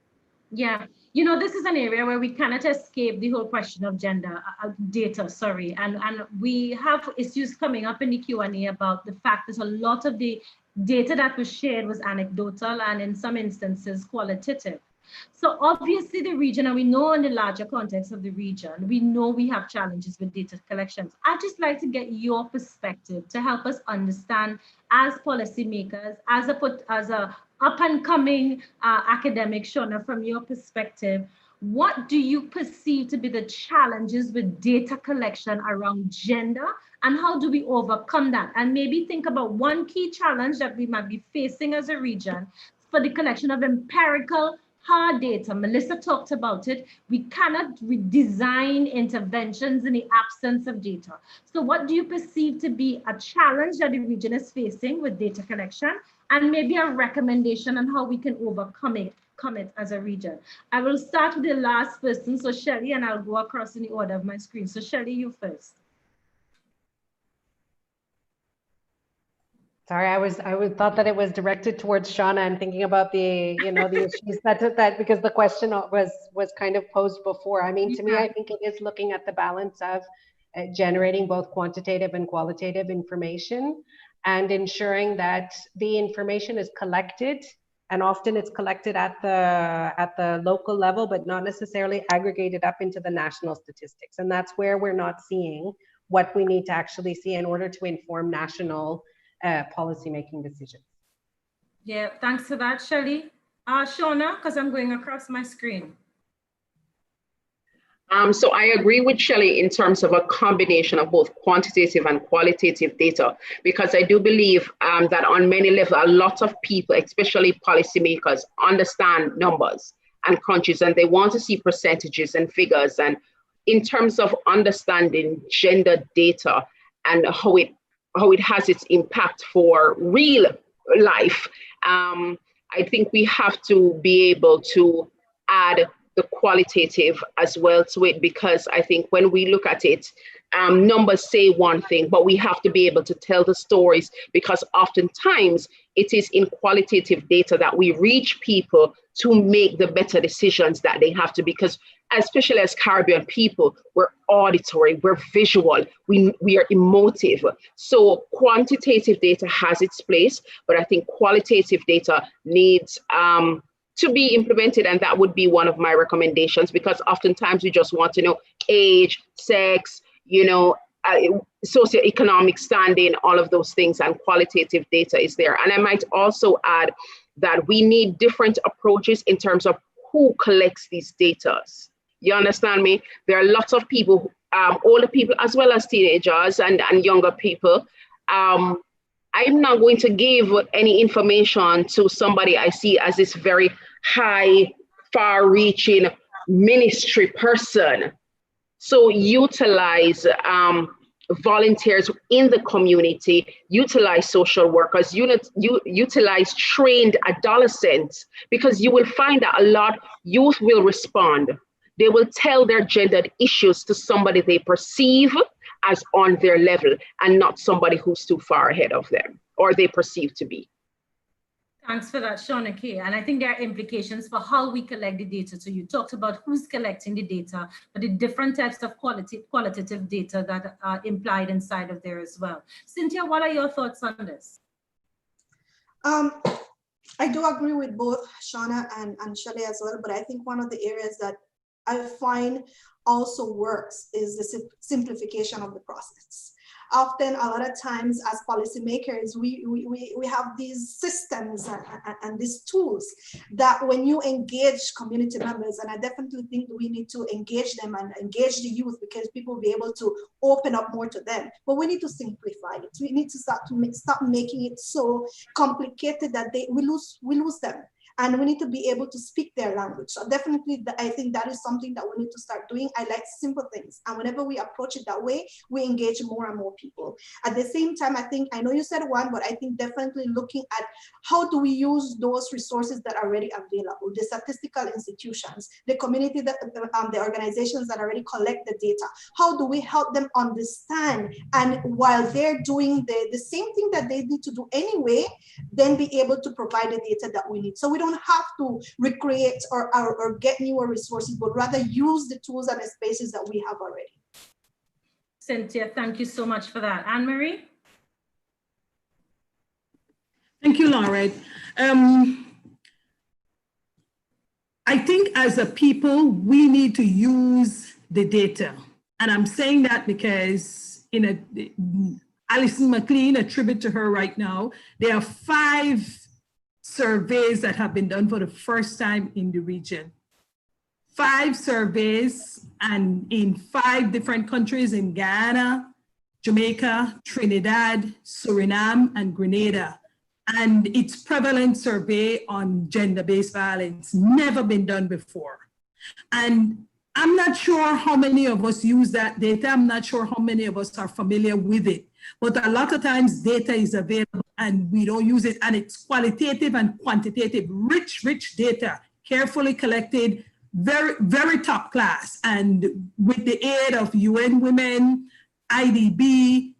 Yeah, you know, this is an area where we cannot escape the whole question of gender data, sorry. And we have issues coming up in the Q&A about the fact that a lot of the data that was shared was anecdotal and in some instances qualitative. So obviously the region, and we know in the larger context of the region, we know we have challenges with data collections. I'd just like to get your perspective to help us understand, as policymakers, as a up and coming academic, Shauna, from your perspective, what do you perceive to be the challenges with data collection around gender, and how do we overcome that? And maybe think about one key challenge that we might be facing as a region for the collection of empirical hard data. Melissa talked about it. We cannot design interventions in the absence of data. So what do you perceive to be a challenge that the region is facing with data collection, and maybe a recommendation on how we can overcome it as a region? I will start with the last person, so Shelley, and I'll go across in the order of my screen. So Shelley, you first. Sorry, I thought that it was directed towards Shauna and thinking about the, you know, the issues that because the question was kind of posed before. I mean, to me, I think it is looking at the balance of generating both quantitative and qualitative information, and ensuring that the information is collected, and often it's collected at the local level, but not necessarily aggregated up into the national statistics. And that's where we're not seeing what we need to actually see in order to inform national policy-making decisions. Yeah, thanks for that, Shelley. Shauna, because I'm going across my screen. So I agree with Shelley in terms of a combination of both quantitative and qualitative data, because I do believe that on many levels, a lot of people, especially policymakers, understand numbers and crunches, and they want to see percentages and figures. And in terms of understanding gender data and how it has its impact for real life, I think we have to be able to add the qualitative as well to it, because I think when we look at it, numbers say one thing, but we have to be able to tell the stories, because oftentimes it is in qualitative data that we reach people to make the better decisions that they have to, because especially as Caribbean people, we're auditory, we're visual, we are emotive. So quantitative data has its place, but I think qualitative data needs to be implemented, and that would be one of my recommendations, because oftentimes we just want to know age, sex, you know, socioeconomic standing, all of those things, and qualitative data is there. And I might also add that we need different approaches in terms of who collects these data. You understand me? There are lots of people, older people as well as teenagers and younger people. I'm not going to give any information to somebody I see as this very high, far-reaching ministry person. So utilize volunteers in the community, utilize social workers, utilize trained adolescents, because you will find that a lot youth will respond. they will tell their gendered issues to somebody they perceive as on their level and not somebody who's too far ahead of them or they perceive to be. Thanks for that, Shauna K. And I think there are implications for how we collect the data. So you talked about who's collecting the data, but the different types of qualitative data that are implied inside of there as well. Cynthia, what are your thoughts on this? I do agree with both Shauna and Shelley as well, but I think one of the areas that I find also works is the simplification of the process. Often, a lot of times as policymakers, we have these systems and these tools that when you engage community members, and I definitely think we need to engage them and engage the youth because people will be able to open up more to them, but we need to simplify it. We need to stop making it so complicated that we lose them. And we need to be able to speak their language. So definitely, I think that is something that we need to start doing. I like simple things. And whenever we approach it that way, we engage more and more people. At the same time, I know you said one, but I think definitely looking at how do we use those resources that are already available, the statistical institutions, the community, the organizations that already collect the data. How do we help them understand? And while they're doing the same thing that they need to do anyway, then be able to provide the data that we need. So we don't have to recreate or get newer resources, but rather use the tools and the spaces that we have already. Cynthia, thank you so much for that. Anne-Marie? Thank you, Laura. I think as a people, we need to use the data. And I'm saying that because Allison McLean, a tribute to her right now, there are 5 surveys that have been done for the first time in the region. 5 surveys and in 5 different countries in Guyana, Jamaica, Trinidad, Suriname, and Grenada. And it's prevalent survey on gender-based violence, never been done before. And I'm not sure how many of us use that data. I'm not sure how many of us are familiar with it. But a lot of times data is available and we don't use it, and it's qualitative and quantitative, rich data, carefully collected, very, very top class. And with the aid of UN Women, IDB,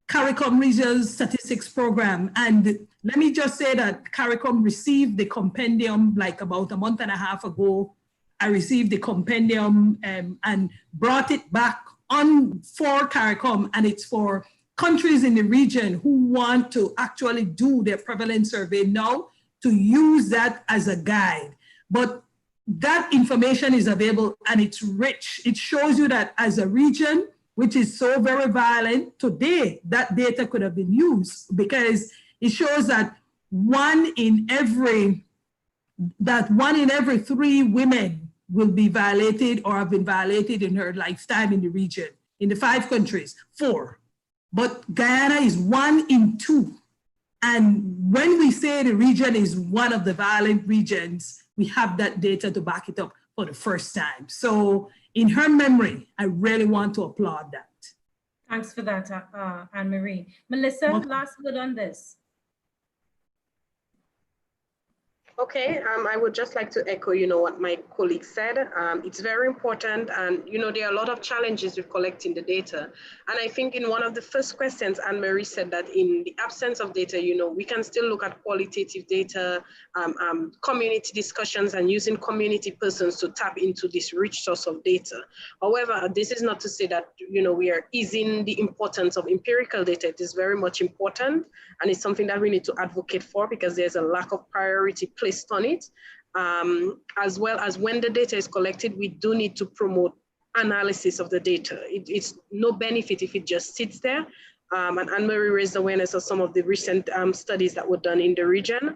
CARICOM Regional Statistics Program. And let me just say that CARICOM received the compendium like about a month and a half ago. I received the compendium and brought it back on for CARICOM, and it's for countries in the region who want to actually do their prevalence survey now to use that as a guide. But that information is available and it's rich. It shows you that as a region, which is so very violent, today that data could have been used because it shows that 1 in every 3 women will be violated or have been violated in her lifetime in the region. In the 5 countries, 4. But Guyana is 1 in 2. And when we say the region is one of the violent regions, we have that data to back it up for the first time. So in her memory, I really want to applaud that. Thanks for that, Anne-Marie. Melissa, last word on this. Okay, I would just like to echo, what my colleague said. It's very important, and there are a lot of challenges with collecting the data. And I think in one of the first questions, Anne-Marie said that in the absence of data, we can still look at qualitative data, community discussions, and using community persons to tap into this rich source of data. However, this is not to say that we are easing the importance of empirical data. It is very much important, and it's something that we need to advocate for because there's a lack of priority placed on it, as well as when the data is collected, we do need to promote analysis of the data. It's no benefit if it just sits there. And Anne-Marie raised awareness of some of the recent studies that were done in the region.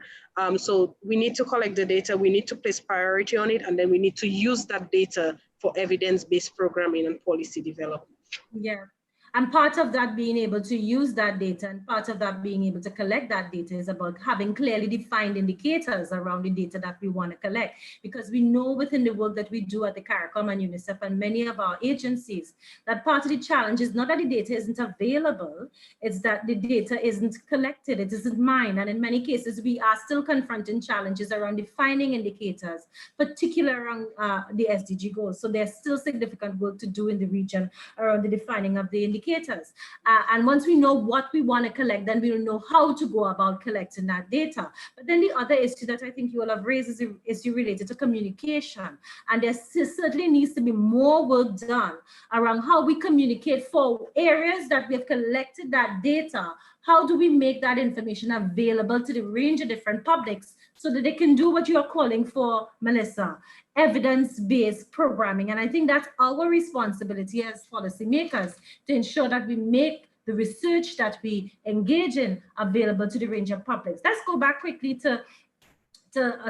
So we need to collect the data, we need to place priority on it, and then we need to use that data for evidence-based programming and policy development. Yeah. And part of that being able to use that data and part of that being able to collect that data is about having clearly defined indicators around the data that we want to collect. Because we know within the work that we do at the CARICOM and UNICEF and many of our agencies, that part of the challenge is not that the data isn't available, it's that the data isn't collected, it isn't mined. And in many cases, we are still confronting challenges around defining indicators, particularly around the SDG goals. So there's still significant work to do in the region around the defining of the indicators. And once we know what we want to collect, then we'll know how to go about collecting that data. But then the other issue that I think you all have raised is the issue related to communication. And there certainly needs to be more work done around how we communicate for areas that we have collected that data. How do we make that information available to the range of different publics so that they can do what you are calling for, Melissa, evidence-based programming? And I think that's our responsibility as policymakers to ensure that we make the research that we engage in available to the range of publics. Let's go back quickly to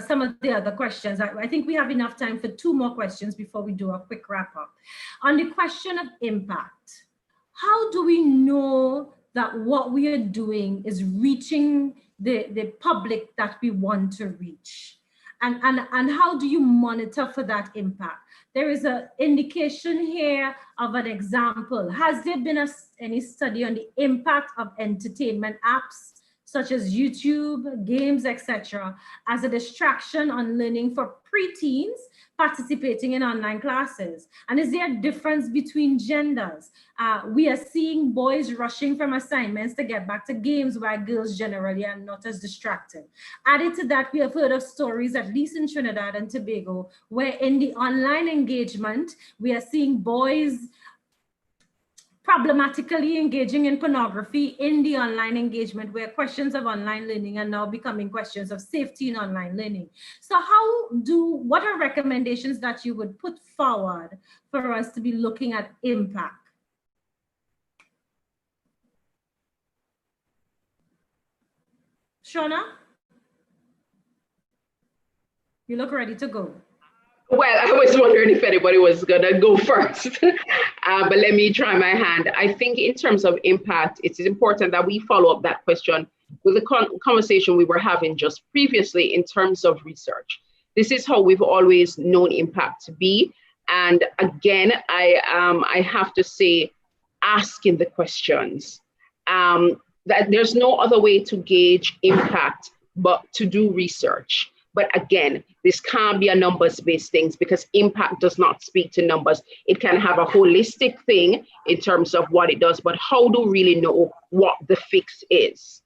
some of the other questions. I think we have enough time for 2 more questions before we do a quick wrap up. On the question of impact, how do we know that what we are doing is reaching the public that we want to reach? And how do you monitor for that impact? There is an indication here of an example. Has there been any study on the impact of entertainment apps such as YouTube, games, etc., as a distraction on learning for preteens participating in online classes? And is there a difference between genders? We are seeing boys rushing from assignments to get back to games, while girls generally are not as distracted. Added to that, we have heard of stories, at least in Trinidad and Tobago, where in the online engagement, we are seeing boys problematically engaging in pornography in the online engagement, where questions of online learning are now becoming questions of safety in online learning. So what are recommendations that you would put forward for us to be looking at impact? Shona, you look ready to go. Well, I was wondering if anybody was going to go first, but let me try my hand. I think in terms of impact, it is important that we follow up that question with the conversation we were having just previously in terms of research. This is how we've always known impact to be. And again, I have to say, asking the questions. That there's no other way to gauge impact but to do research. But again, this can't be a numbers-based thing because impact does not speak to numbers. It can have a holistic thing in terms of what it does, but how do we really know what the fix is?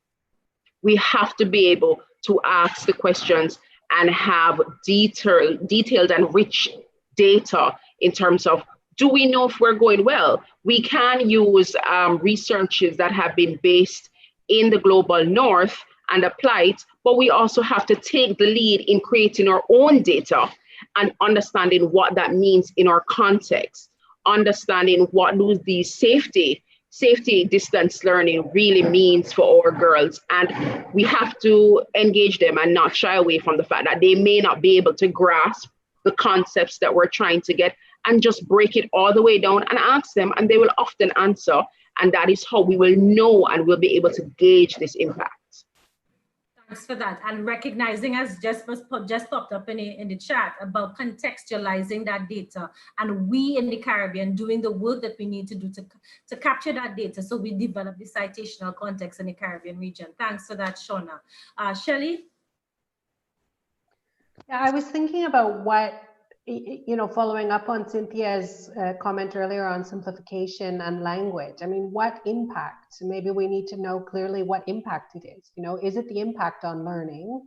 We have to be able to ask the questions and have detailed and rich data in terms of, do we know if we're going well? We can use researches that have been based in the global north and apply it, but we also have to take the lead in creating our own data and understanding what that means in our context, understanding what do these safety distance learning really means for our girls. And we have to engage them and not shy away from the fact that they may not be able to grasp the concepts that we're trying to get, and just break it all the way down and ask them, and they will often answer. And that is how we will know and we'll be able to gauge this impact. Thanks for that. And recognizing, as just popped up in the chat, about contextualizing that data, and we in the Caribbean doing the work that we need to do to capture that data so we develop the citational context in the Caribbean region. Thanks for that, Shona. Shelley? Yeah, I was thinking about what, following up on Cynthia's comment earlier on simplification and language. I mean, what impact? Maybe we need to know clearly what impact it is. Is it the impact on learning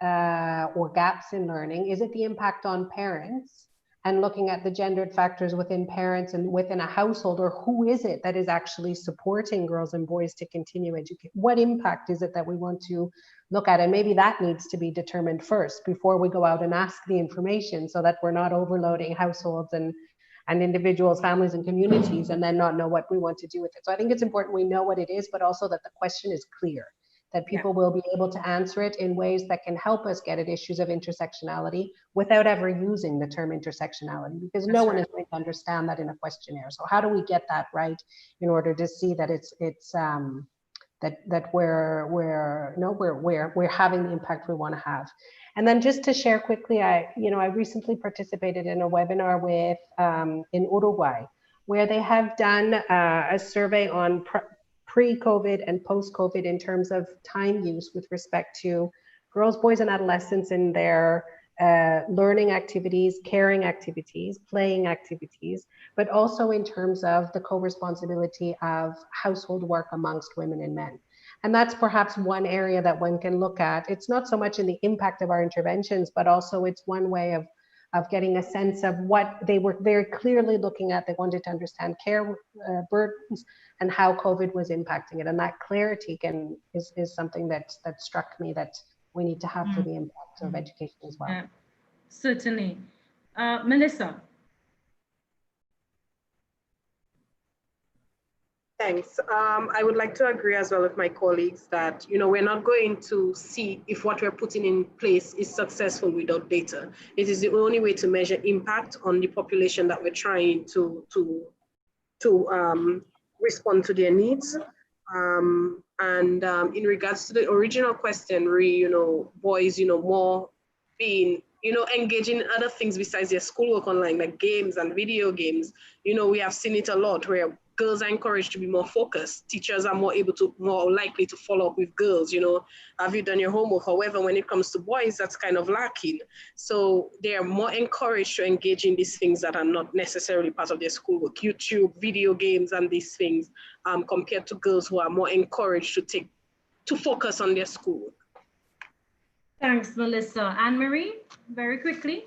or gaps in learning? Is it the impact on parents and looking at the gendered factors within parents and within a household? Or who is it that is actually supporting girls and boys to continue education? What impact is it that we want to look at? And maybe that needs to be determined first before we go out and ask the information, so that we're not overloading households and individuals, families and communities, and then not know what we want to do with it. So I think it's important we know what it is, but also that the question is clear. that people will be able to answer it in ways that can help us get at issues of intersectionality without ever using the term intersectionality, because no one is going to understand that in a questionnaire. So how do we get that right in order to see that that we're having the impact we want to have? And then just to share quickly, I recently participated in a webinar with in Uruguay, where they have done a survey on pre-COVID and post-COVID in terms of time use with respect to girls, boys, and adolescents in their learning activities, caring activities, playing activities, but also in terms of the co-responsibility of household work amongst women and men. And that's perhaps one area that one can look at. It's not so much in the impact of our interventions, but also it's one way of getting a sense of what they were very clearly looking at. They wanted to understand care burdens and how COVID was impacting it. And that clarity is something that struck me that we need to have for the impact of education as well. Yeah, certainly. Melissa. Thanks. I would like to agree as well with my colleagues that, we're not going to see if what we're putting in place is successful without data. It is the only way to measure impact on the population that we're trying to respond to their needs. In regards to the original question, boys, more being, engaging in other things besides their schoolwork online, like games and video games. We have seen it a lot where girls are encouraged to be more focused. Teachers are more likely to follow up with girls, have you done your homework? However, when it comes to boys, that's kind of lacking. So they are more encouraged to engage in these things that are not necessarily part of their schoolwork, YouTube, video games, and these things, compared to girls who are more encouraged to focus on their schoolwork. Thanks, Melissa. Anne-Marie, very quickly.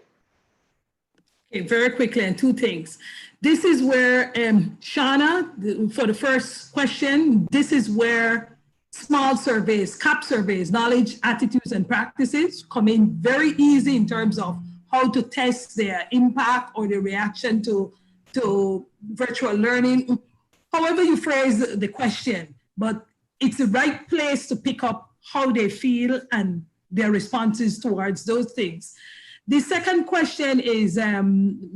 Okay, very quickly, and two things. This is where, Shauna, for the first question, this is where small surveys, CAP surveys, knowledge, attitudes, and practices come in very easy in terms of how to test their impact or their reaction to virtual learning. However you phrase the question, but it's the right place to pick up how they feel and their responses towards those things. The second question is,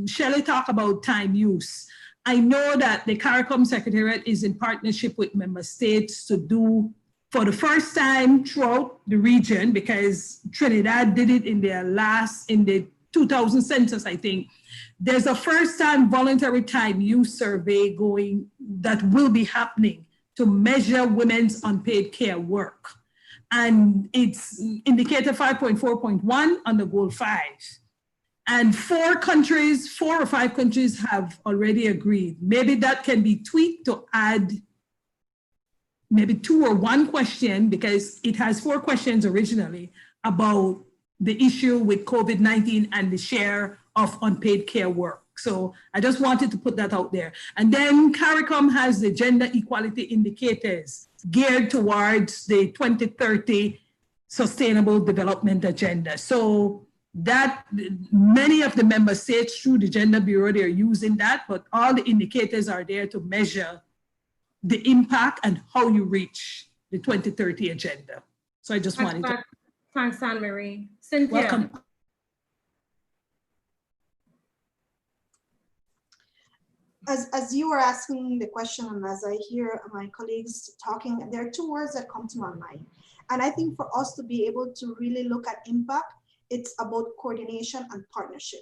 Shelley talked about time use. I know that the CARICOM Secretariat is in partnership with member states to do, for the first time throughout the region, because Trinidad did it in the 2000 census, I think. There's a first time voluntary time use survey going that will be happening to measure women's unpaid care work. And it's indicator 5.4.1 on the goal 5. And 4 or 5 countries have already agreed. Maybe that can be tweaked to add maybe 2 or 1 question, because it has 4 questions originally about the issue with COVID-19 and the share of unpaid care work. So I just wanted to put that out there. And then CARICOM has the gender equality indicators geared towards the 2030 Sustainable Development Agenda. So that many of the member states through the Gender Bureau, they're using that, but all the indicators are there to measure the impact and how you reach the 2030 agenda. So I just wanted to. Thanks, Anne-Marie. Cynthia. Welcome. As you were asking the question, and as I hear my colleagues talking, there are 2 words that come to my mind. And I think for us to be able to really look at impact, it's about coordination and partnership.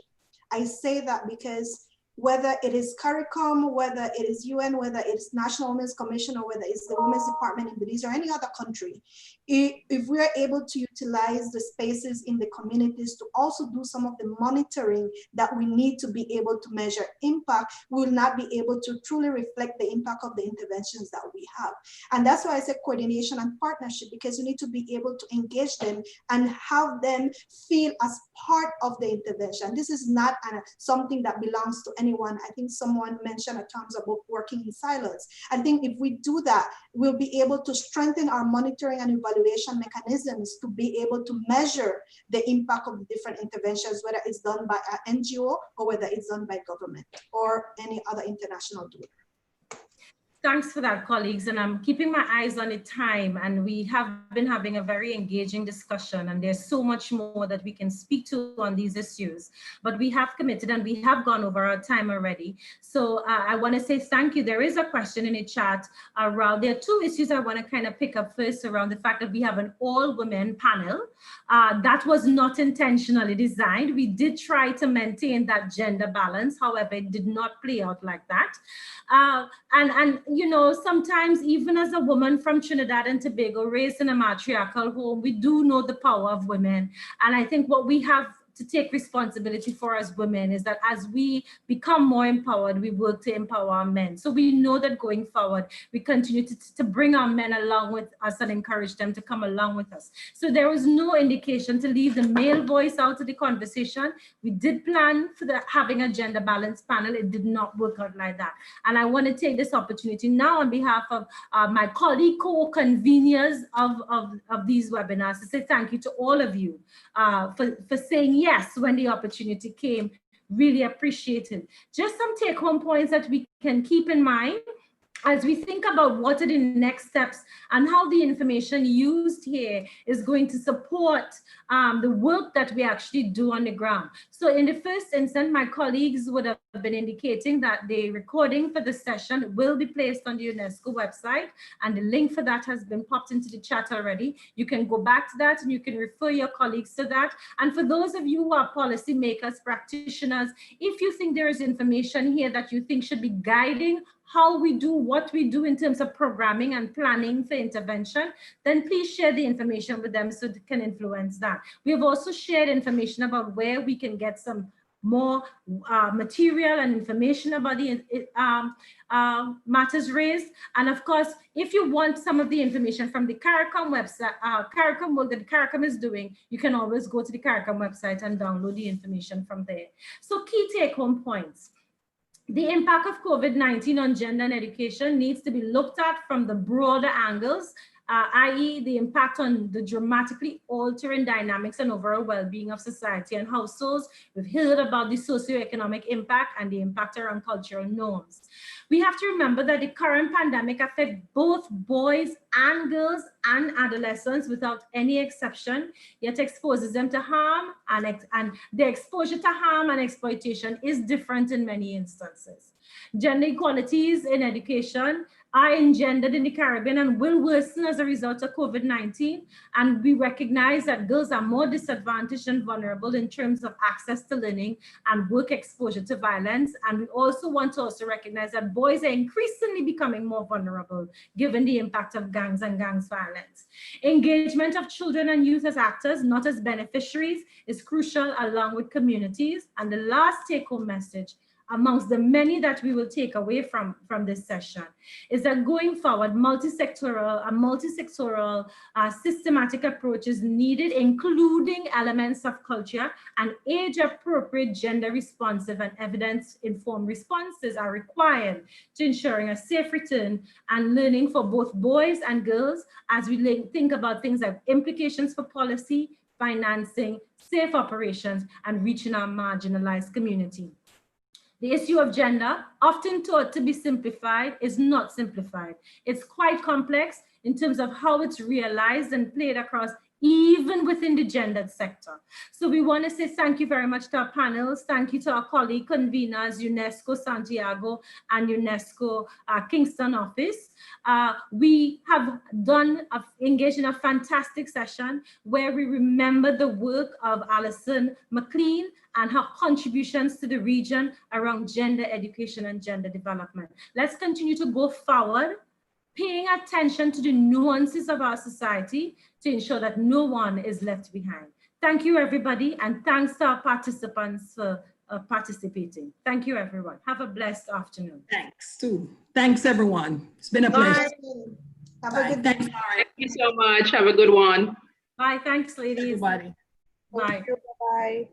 I say that because whether it is CARICOM, whether it is UN, whether it's National Women's Commission, or whether it's the Women's Department in Belize or any other country, if we are able to utilize the spaces in the communities to also do some of the monitoring that we need to be able to measure impact, we will not be able to truly reflect the impact of the interventions that we have. And that's why I said coordination and partnership, because you need to be able to engage them and have them feel as part of the intervention. This is not something that belongs to anyone. I think someone mentioned at times about working in silos. I think if we do that, we'll be able to strengthen our monitoring and evaluation mechanisms to be able to measure the impact of the different interventions, whether it's done by an NGO or whether it's done by government or any other international doer. Thanks for that, colleagues. And I'm keeping my eyes on the time, and we have been having a very engaging discussion, and there's so much more that we can speak to on these issues, but we have committed and we have gone over our time already. So I want to say thank you. There is a question in the chat around, there are two issues I want to kind of pick up first around the fact that we have an all-women panel. That was not intentionally designed. We did try to maintain that gender balance. However, it did not play out like that. And you know, sometimes even as a woman from Trinidad and Tobago, raised in a matriarchal home, we do know the power of women. And I think what we have to take responsibility for as women is that as we become more empowered, we work to empower our men. So we know that going forward, we continue to bring our men along with us and encourage them to come along with us. So there was no indication to leave the male voice out of the conversation. We did plan for having a gender balance panel. It did not work out like that. And I want to take this opportunity now on behalf of my colleague co-conveners of these webinars to say thank you to all of you for saying yes when the opportunity came. Really appreciated. Just some take-home points that we can keep in mind as we think about what are the next steps and how the information used here is going to support the work that we actually do on the ground. So in the first instance, my colleagues would have been indicating that the recording for the session will be placed on the UNESCO website, and the link for that has been popped into the chat already. You can go back to that and you can refer your colleagues to that. And for those of you who are policymakers, practitioners, if you think there is information here that you think should be guiding how we do what we do in terms of programming and planning for intervention, then please share the information with them so they can influence that. We have also shared information about where we can get some more material and information about the matters raised. And of course, if you want some of the information from the CARICOM website, CARICOM work that CARICOM is doing, you can always go to the CARICOM website and download the information from there. So key take-home points. The impact of COVID-19 on gender and education needs to be looked at from the broader angles, i.e. the impact on the dramatically altering dynamics and overall well-being of society and households. We've heard about the socioeconomic impact and the impact around cultural norms. We have to remember that the current pandemic affects both boys and girls and adolescents without any exception, yet exposes them to harm, and the exposure to harm and exploitation is different in many instances. Gender inequalities in education are engendered in the Caribbean and will worsen as a result of COVID-19. And we recognize that girls are more disadvantaged and vulnerable in terms of access to learning and work exposure to violence. And we also want to recognize that boys are increasingly becoming more vulnerable given the impact of gangs and gangs violence. Engagement of children and youth as actors, not as beneficiaries, is crucial along with communities. And the last take-home message amongst the many that we will take away from this session is that going forward, multi-sectoral systematic approach is needed, including elements of culture, and age-appropriate, gender-responsive and evidence-informed responses are required to ensuring a safe return and learning for both boys and girls as we think about things like implications for policy, financing, safe operations, and reaching our marginalized community. The issue of gender, often thought to be simplified, is not simplified. It's quite complex in terms of how it's realized and played across even within the gendered sector. So we want to say thank you very much to our panels. Thank you to our colleague conveners, UNESCO Santiago and UNESCO Kingston office. We have engaged in a fantastic session where we remember the work of Allison, McLean, and her contributions to the region around gender education and gender development. Let's continue to go forward, paying attention to the nuances of our society to ensure that no one is left behind. Thank you, everybody, and thanks to our participants for participating. Thank you, everyone. Have a blessed afternoon. Thanks, too. Thanks, everyone. It's been a pleasure. Have a good day. Thanks, Thank you so much. Have a good one. Bye. Thanks, ladies. everybody. Bye. Bye.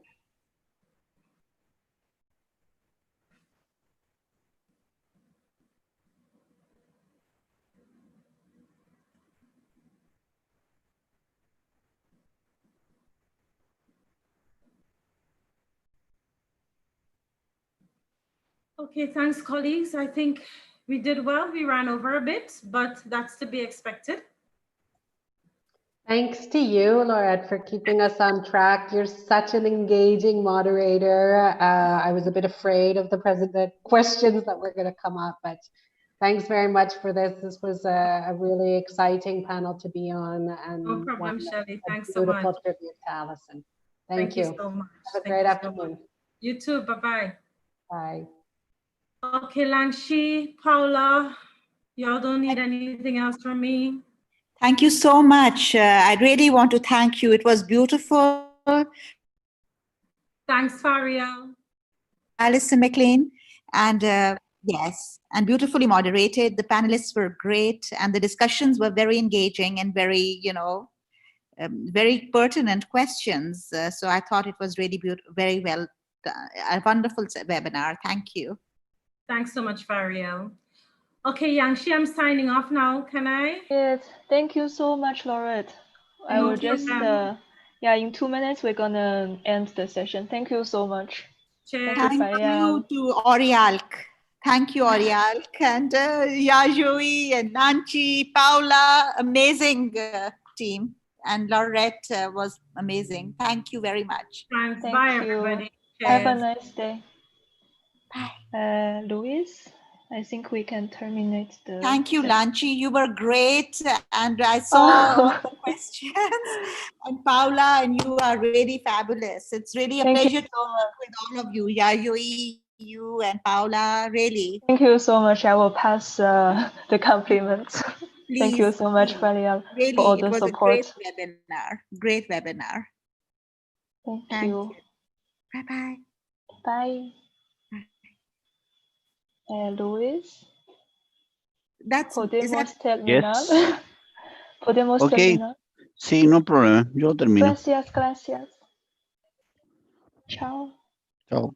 Okay, thanks, colleagues. I think We did well. We ran over a bit, but that's to be expected. Thanks to you, Laurette, for keeping us on track. You're such an engaging moderator. I was a bit afraid of the questions that were going to come up, but thanks very much for this. This was a really exciting panel to be on, and no problem, Shelley. Thanks so beautiful much. tribute to Allison. Thank you so much. Have a great afternoon. You too. Bye-bye. Bye. Okay, Langshi, Paula, y'all don't need anything else from me? Thank you so much. I really want to thank you. It was beautiful. Thanks, Fariel. Allison, McLean, and yes, and beautifully moderated. The panelists were great, and the discussions were very engaging and very, very pertinent questions. So I thought it was really very well, a wonderful webinar. Thank you. Thanks so much, Fariel. Okay, Yangshi, I'm signing off now. Can I? Yes, thank you so much, Laurette. I will just, in 2 minutes, we're gonna end the session. Thank you so much. Cheers. Thank you to Orialk. Thank you, Orialk, and Yajui and Nanchi, Paula, amazing team. And Laurette was amazing. Thank you very much. Thanks. Thank Bye, you. everybody. Have a nice day. Bye. Louise, I think we can terminate the. Thank you, Lanchi. You were great. And I saw all the questions. And Paula, and you are really fabulous. It's really a pleasure to work with all of you. Yayoi, you and Paula, really. Thank you so much. I will pass the compliments. Please, thank you so much, Fariel, really, for all the it was support. a great webinar. Great webinar. Thank you. Bye-bye. Bye. Luis, ¿podemos terminar? Yes. ¿Podemos Okay. terminar? Sí, no problema. Yo termino. Gracias, gracias. Chao. Chao.